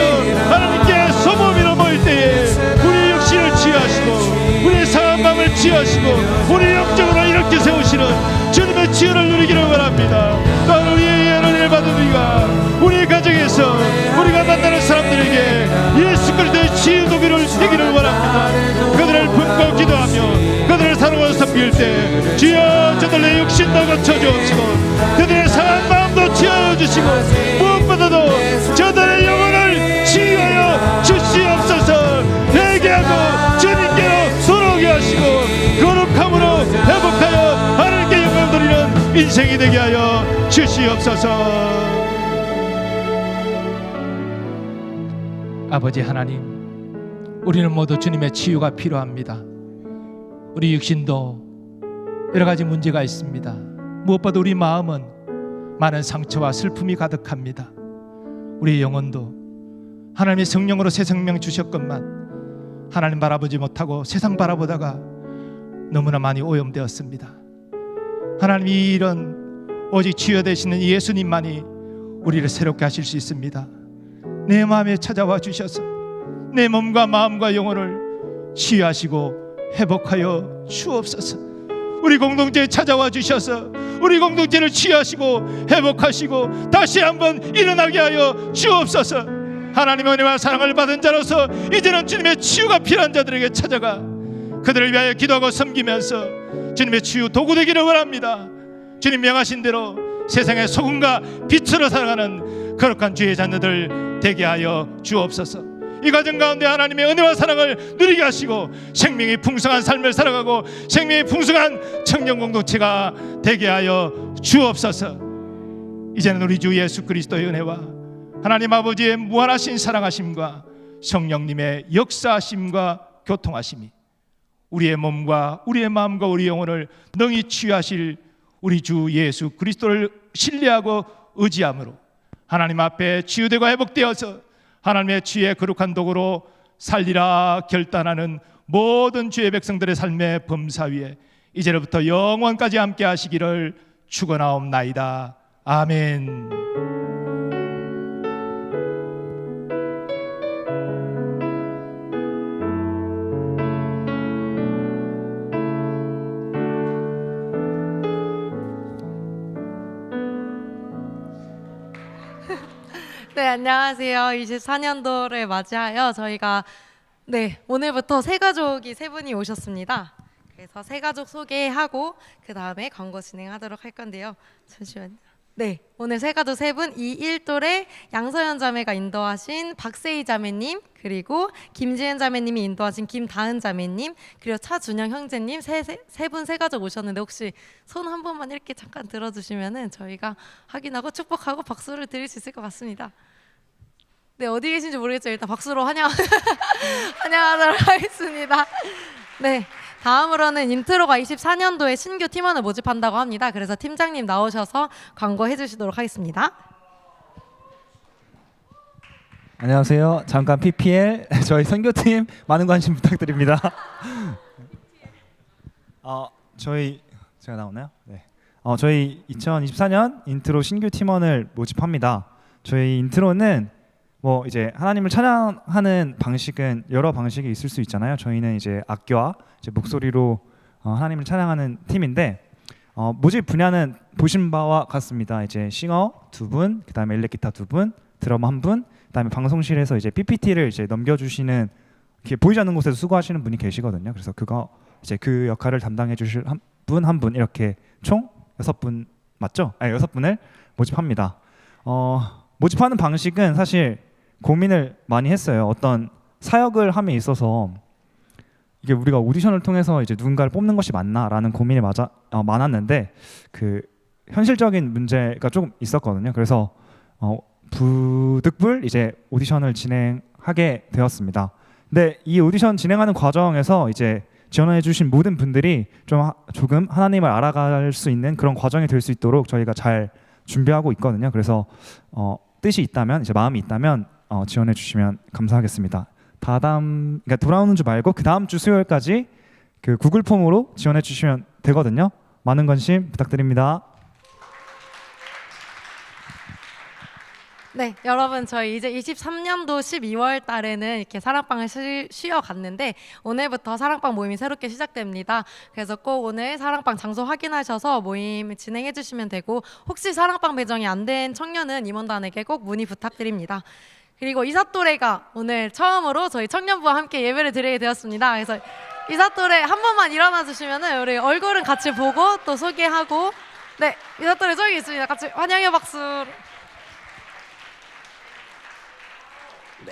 하나님께 소범위로 모일 때에 우리 육신을 치유하시고 우리의 상한 마음을 치유하시고 우리 영적으로 이렇게 세우시는 주님의 치유를 누리기를 원합니다. 나는 우리의 예언을 받은 우리가 우리 가정에서 우리가 만나는 사람들에게 예수 그리스도의 치유 도기를 되기를 원합니다. 그들을 품고 기도 육신도 고쳐주옵시고 그들의 상한 마음도 치유하여 주시고 무엇보다도 저들의 영혼을 치유하여 주시옵소서. 회개하고 주님께로 돌아오게 하시고 거룩함으로 회복하여 하나님께 영광 드리는 인생이 되게 하여 주시옵소서. 아버지 하나님, 우리는 모두 주님의 치유가 필요합니다. 우리 육신도 여러 가지 문제가 있습니다. 무엇보다 우리 마음은 많은 상처와 슬픔이 가득합니다. 우리 영혼도 하나님의 성령으로 새 생명 주셨건만 하나님 바라보지 못하고 세상 바라보다가 너무나 많이 오염되었습니다. 하나님, 이 일은 오직 치유되시는 예수님만이 우리를 새롭게 하실 수 있습니다. 내 마음에 찾아와 주셔서 내 몸과 마음과 영혼을 치유하시고 회복하여 주옵소서. 우리 공동체에 찾아와 주셔서 우리 공동체를 치유하시고 회복하시고 다시 한번 일어나게 하여 주옵소서. 하나님의 은혜와 사랑을 받은 자로서 이제는 주님의 치유가 필요한 자들에게 찾아가 그들을 위하여 기도하고 섬기면서 주님의 치유 도구 되기를 원합니다. 주님 명하신 대로 세상의 소금과 빛으로 살아가는 거룩한 주의 자녀들 되게 하여 주옵소서. 이 과정 가운데 하나님의 은혜와 사랑을 누리게 하시고 생명이 풍성한 삶을 살아가고 생명이 풍성한 청년 공동체가 되게 하여 주옵소서. 이제는 우리 주 예수 그리스도의 은혜와 하나님 아버지의 무한하신 사랑하심과 성령님의 역사하심과 교통하심이 우리의 몸과 우리의 마음과 우리 영혼을 능히 치유하실 우리 주 예수 그리스도를 신뢰하고 의지함으로 하나님 앞에 치유되고 회복되어서 하나님의 치유의 거룩한 도구로 살리라 결단하는 모든 주의 백성들의 삶의 범사 위에 이제로부터 영원까지 함께 하시기를 축원하옵나이다. 아멘. 네, 안녕하세요. 24년도를 맞이하여 저희가 오늘부터 새 가족이 세 분이 오셨습니다. 그래서 새 가족 소개하고 그 다음에 광고 진행하도록 할 건데요. 잠시만요. 네, 오늘 새 가족 세 분, 이일돌의 양서연 자매가 인도하신 박세희 자매님, 그리고 김지은 자매님이 인도하신 김다은 자매님, 그리고 차준영 형제님 세 분 새 가족 오셨는데 혹시 손 한 번만 이렇게 잠깐 들어주시면은 저희가 확인하고 축복하고 박수를 드릴 수 있을 것 같습니다. 네, 어디 계신지 모르겠죠. 일단 박수로 환영하도록 하겠습니다. 네, 다음으로는 인트로가 24년도에 신규 팀원을 모집한다고 합니다. 그래서 팀장님 나오셔서 광고해 주시도록 하겠습니다. 안녕하세요. 잠깐 PPL 저희 선교팀 많은 관심 부탁드립니다. 제가 나오나요? 네. 저희 2024년 인트로 신규 팀원을 모집합니다. 저희 인트로는 이제 하나님을 찬양하는 방식은 여러 방식이 있을 수 있잖아요. 저희는 이제 악기와 이제 목소리로 하나님을 찬양하는 팀인데 모집 분야는 보신 바와 같습니다. 이제 싱어 2분, 그다음에 일렉기타 2분, 드럼 1분, 그다음에 방송실에서 이제 PPT를 이제 넘겨주시는 이렇게 보이지 않는 곳에서 수고하시는 분이 계시거든요. 그래서 그 역할을 담당해 주실 한 분 이렇게 총 6분 맞죠? 6분을 모집합니다. 모집하는 방식은 사실 고민을 많이 했어요. 어떤 사역을 함에 있어서 이게 우리가 오디션을 통해서 이제 누군가를 뽑는 것이 맞나라는 고민이 많았는데 그 현실적인 문제가 조금 있었거든요. 그래서 부득불 이제 오디션을 진행하게 되었습니다. 근데 이 오디션 진행하는 과정에서 이제 지원해주신 모든 분들이 조금 하나님을 알아갈 수 있는 그런 과정이 될 수 있도록 저희가 잘 준비하고 있거든요. 그래서 뜻이 있다면, 이제 마음이 있다면 지원해주시면 감사하겠습니다. 그러니까 돌아오는 주 말고 그 다음 주 수요일까지 그 구글 폼으로 지원해주시면 되거든요. 많은 관심 부탁드립니다. 네, 여러분 저희 이제 23년도 12월 달에는 이렇게 사랑방을 쉬어갔는데 오늘부터 사랑방 모임이 새롭게 시작됩니다. 그래서 꼭 오늘 사랑방 장소 확인하셔서 모임 진행해 주시면 되고, 혹시 사랑방 배정이 안 된 청년은 임원단에게 꼭 문의 부탁드립니다. 그리고 이사또래가 오늘 처음으로 저희 청년부와 함께 예배를 드리게 되었습니다. 그래서 이사또래 한 번만 일어나 주시면은 우리 얼굴은 같이 보고 또 소개하고 네 이사또래 저기 있습니다. 같이 환영의 박수. 네.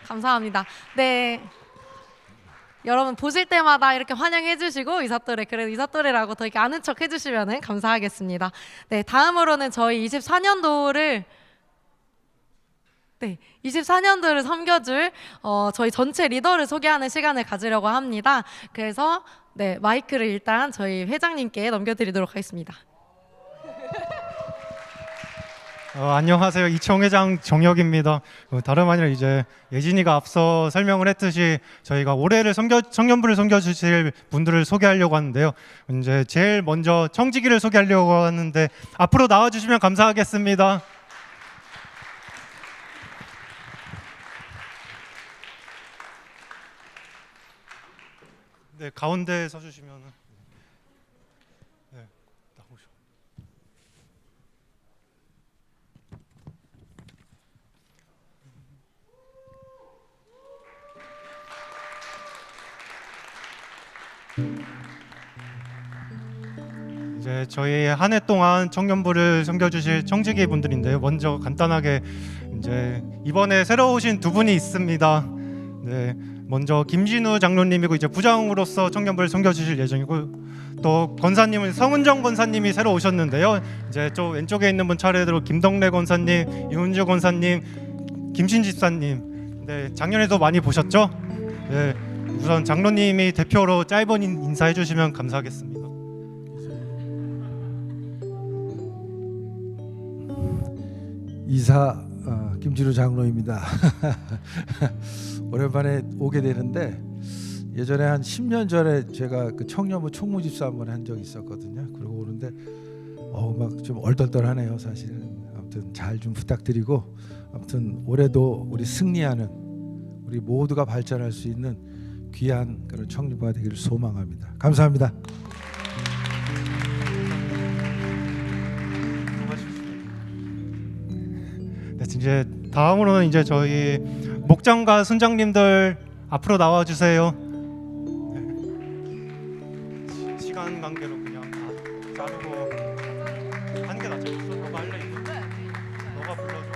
감사합니다. 네. 여러분 보실 때마다 이렇게 환영해 주시고 이사또래 그래도 이사또래라고 더 이렇게 아는 척 해주시면 감사하겠습니다. 네 다음으로는 저희 24년도를 섬겨줄 저희 전체 리더를 소개하는 시간을 가지려고 합니다. 그래서 네 마이크를 일단 저희 회장님께 넘겨드리도록 하겠습니다. 안녕하세요. 이청 회장 정혁입니다. 다름 아니라 이제 예진이가 앞서 설명을 했듯이 저희가 올해를 청년부를 섬겨주실 분들을 소개하려고 하는데요. 이제 제일 먼저 청지기를 소개하려고 하는데 앞으로 나와주시면 감사하겠습니다. 네, 가운데 서주시면은 네, 나오셔. 이제 저희 한 해 동안 청년부를 섬겨주실 청지기 분들인데요. 먼저 간단하게 이제 이번에 새로 오신 두 분이 있습니다. 네, 먼저 김진우 장로님이고 이제 부장으로서 청년부를 섬겨주실 예정이고 또 권사님은 성은정 권사님이 새로 오셨는데요. 이제 저 왼쪽에 있는 분 차례대로 김덕래 권사님, 이훈주 권사님, 김신 집사님. 네, 작년에도 많이 보셨죠? 네, 우선 장로님이 대표로 짧은 인사해 주시면 감사하겠습니다. 이사 김진우 장로입니다. 오랜만에 오게 되는데 예전에 한 10년 전에 제가 그 청년부 총무집사 한번 한 적이 있었거든요. 그러고 오는데 막 좀 얼떨떨하네요, 사실은. 아무튼 잘 좀 부탁드리고 아무튼 올해도 우리 승리하는 우리 모두가 발전할 수 있는 귀한 그런 청년부가 되기를 소망합니다. 감사합니다. 네, 이제 다음으로는 이제 저희 목장과 순장님들 앞으로 나와 주세요. 네. 시간 관계로 그냥 다 자르고 하는 게 낫죠. 너가 할래 이거? 너가 불러줘.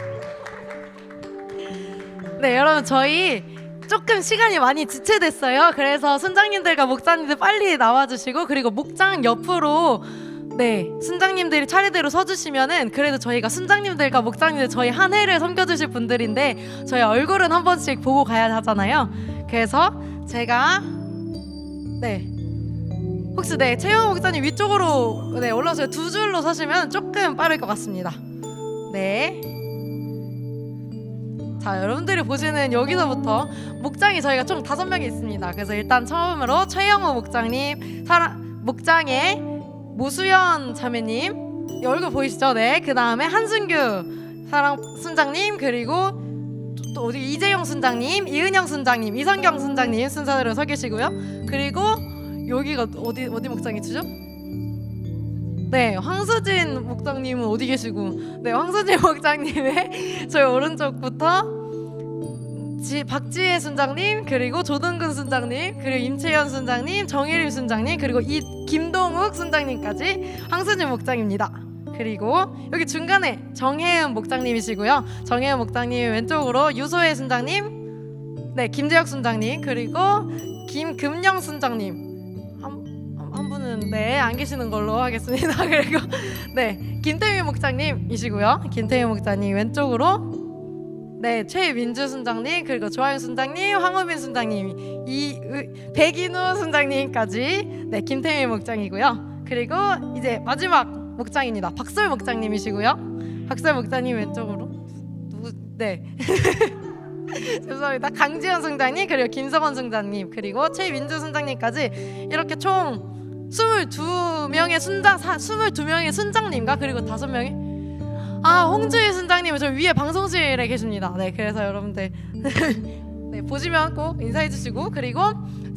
네 여러분 저희 조금 시간이 많이 지체됐어요. 그래서 순장님들과 목장님들 빨리 나와주시고 그리고 목장 옆으로 네 순장님들이 차례대로 서주시면은 그래도 저희가 순장님들과 목장님들 저희 한 해를 섬겨주실 분들인데 저희 얼굴은 한 번씩 보고 가야 하잖아요. 그래서 제가 네 혹시 네 최영 목사님 위쪽으로 네 올라오세요. 두 줄로 서시면 조금 빠를 것 같습니다. 네. 자 여러분들이 보시는 여기서부터 목장이 저희가 총 5명이 있습니다. 그래서 일단 처음으로 최영호 목장님, 목장의 모수연 자매님 얼굴 보이시죠? 네. 그 다음에 한순규 사랑 순장님 그리고 또 어디 이재영 순장님, 이은영 순장님, 이성경 순장님 순서대로 서 계시고요. 그리고 여기가 어디 목장이시죠? 네, 황수진 목장님은 어디 계시고, 네, 황수진 목장님의 저희 오른쪽부터 박지혜 순장님, 그리고 조동근 순장님, 그리고 임채연 순장님, 정혜림 순장님, 그리고 김동욱 순장님까지 황수진 목장입니다. 그리고 여기 중간에 정혜은 목장님이시고요. 정혜은 목장님 왼쪽으로 유소혜 순장님, 네, 김재혁 순장님, 그리고 김금영 순장님. 한 분은 네 안 계시는 걸로 하겠습니다. 그리고 네 김태희 목장님이시고요. 김태희 목장님 왼쪽으로 네 최민주 순장님 그리고 조하영 순장님, 황우빈 순장님, 백인우 순장님까지 네 김태희 목장이고요. 그리고 이제 마지막 목장입니다. 박솔 목장님이시고요. 박솔 목장님 왼쪽으로 네 죄송합니다. 강지현 순장님 그리고 김성원 순장님 그리고 최민주 순장님까지 이렇게 총 22명의 순장님과 그리고 5명의 홍주희 순장님은 저 위에 방송실에 계십니다. 네, 그래서 여러분들 네, 보시면 꼭 인사해 주시고 그리고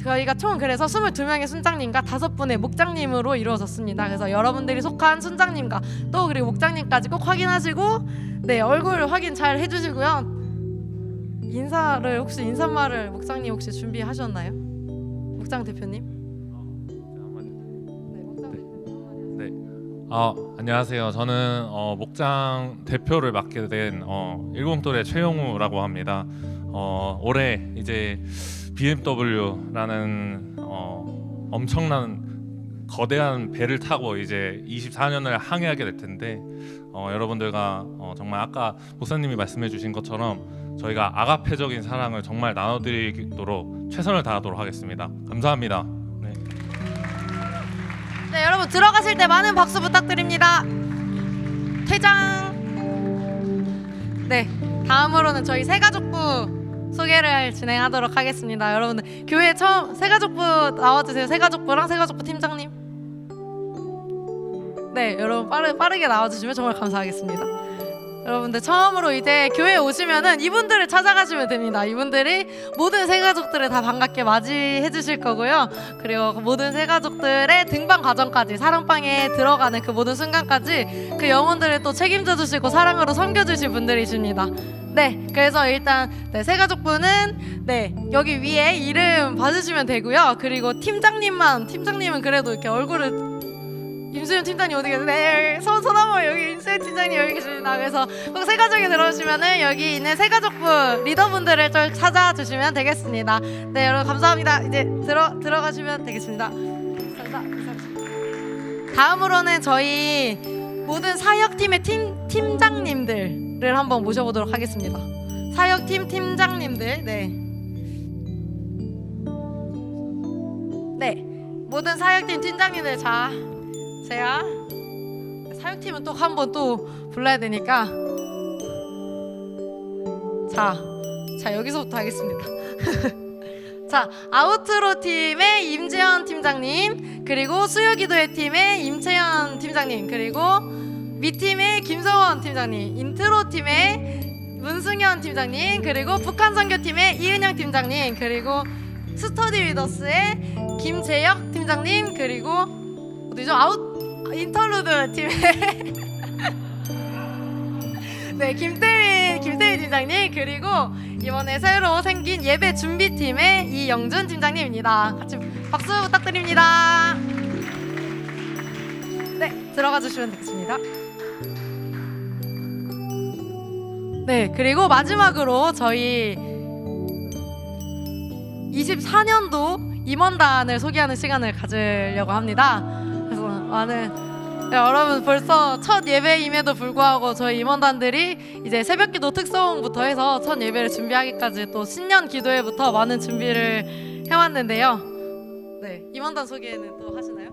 저희가 총 그래서 22명의 순장님과 5분의 목장님으로 이루어졌습니다. 그래서 여러분들이 속한 순장님과 또 그리고 목장님까지 꼭 확인하시고 네, 얼굴 확인 잘 해주시고요. 인사말을 목장님 혹시 준비하셨나요? 목장 대표님. 네, 목장 대표님. 네. 안녕하세요. 저는 목장 대표를 맡게 된 일공똘의 최용우라고 합니다. 올해 이제 BMW라는 엄청난 거대한 배를 타고 이제 24년을 항해하게 될 텐데 여러분들과 정말 아까 목사님이 말씀해 주신 것처럼 저희가 아가페적인 사랑을 정말 나눠드리도록 최선을 다하도록 하겠습니다. 감사합니다. 네. 네, 여러분 들어가실 때 많은 박수 부탁드립니다. 퇴장. 네, 다음으로는 저희 새가족부 소개를 진행하도록 하겠습니다. 여러분들 교회 처음 새가족부 나와주세요. 새가족부랑 새가족부 팀장님. 네, 여러분 빠르게 나와주시면 정말 감사하겠습니다. 여러분들 처음으로 이제 교회에 오시면은 이분들을 찾아가시면 됩니다. 이분들이 모든 새가족들을 다 반갑게 맞이해 주실 거고요. 그리고 그 모든 새가족들의 등반 과정까지 사랑방에 들어가는 그 모든 순간까지 그 영혼들을 또 책임져 주시고 사랑으로 섬겨 주실 분들이십니다. 네, 그래서 일단 네, 새가족부는 네, 여기 위에 이름 봐주시면 되고요. 그리고 팀장님은 그래도 이렇게 얼굴을 임수연 팀장님 어디 계세요? 네, 손 한번 여기 임수연 팀장님 여기 계십니다. 그래서 꼭 새가족에 들어오시면은 여기 있는 새가족부 리더분들을 좀 찾아주시면 되겠습니다. 네, 여러분 감사합니다. 이제 들어가시면 되겠습니다. 감사합니다. 다음으로는 저희 모든 사역팀의 팀장님들을 한번 모셔보도록 하겠습니다. 사역팀 팀장님들, 네, 모든 사역팀 팀장님들 제가 사역팀은 또 한 번 또 불러야 되니까 자 여기서부터 하겠습니다. 자, 아우트로 팀의 임재현 팀장님, 그리고 수요기도회 팀의 임채연 팀장님, 그리고 미팀의 김서원 팀장님, 인트로 팀의 문승현 팀장님, 그리고 북한선교팀의 이은영 팀장님, 그리고 스터디 리더스의 김재혁 팀장님, 그리고 어디죠? 인터루드 팀의 네, 김태민 팀장님, 그리고 이번에 새로 생긴 예배 준비팀의 이영준 팀장님입니다. 같이 박수 부탁드립니다. 네, 들어가 주시면 되겠습니다. 네, 그리고 마지막으로 저희 24년도 임원단을 소개하는 시간을 가지려고 합니다. 그래서 여러분 벌써 첫 예배임에도 불구하고 저희 임원단들이 이제 새벽기도 특송부터 해서 첫 예배를 준비하기까지 또 신년 기도회부터 많은 준비를 해왔는데요. 네, 임원단 소개는 또 하시나요?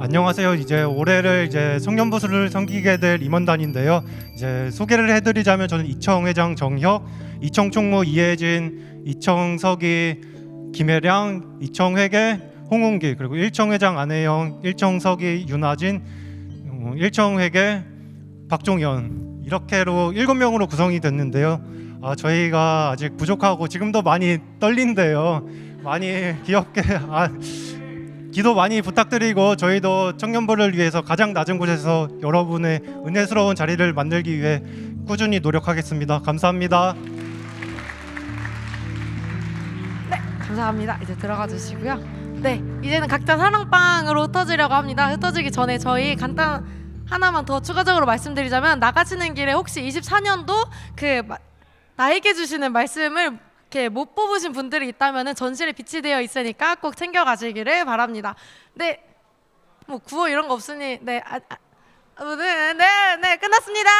안녕하세요. 이제 올해를 이제 청년부수를 섬기게 될 임원단인데요. 이제 소개를 해드리자면 저는 이청 회장 정혁, 이청 총무 이혜진, 이청 서기 김혜량, 이청 회계 홍웅기, 그리고 일청 회장 안혜영, 일청 서기 윤아진, 일청 회계 박종현, 이렇게로 7명으로 구성이 됐는데요. 저희가 아직 부족하고 지금도 많이 떨린데요. 많이 귀엽게 기도 많이 부탁드리고 저희도 청년부를 위해서 가장 낮은 곳에서 여러분의 은혜스러운 자리를 만들기 위해 꾸준히 노력하겠습니다. 감사합니다. 네, 감사합니다. 이제 들어가 주시고요. 네, 이제는 각자 사랑방으로 흩어지려고 합니다. 흩어지기 전에 저희 간단 하나만 더 추가적으로 말씀드리자면, 나가시는 길에 혹시 24년도 나에게 주시는 말씀을 이렇게 못 뽑으신 분들이 있다면은 전실에 비치되어 있으니까 꼭 챙겨 가시기를 바랍니다. 네, 뭐 구호 이런 거 없으니 네, 끝났습니다.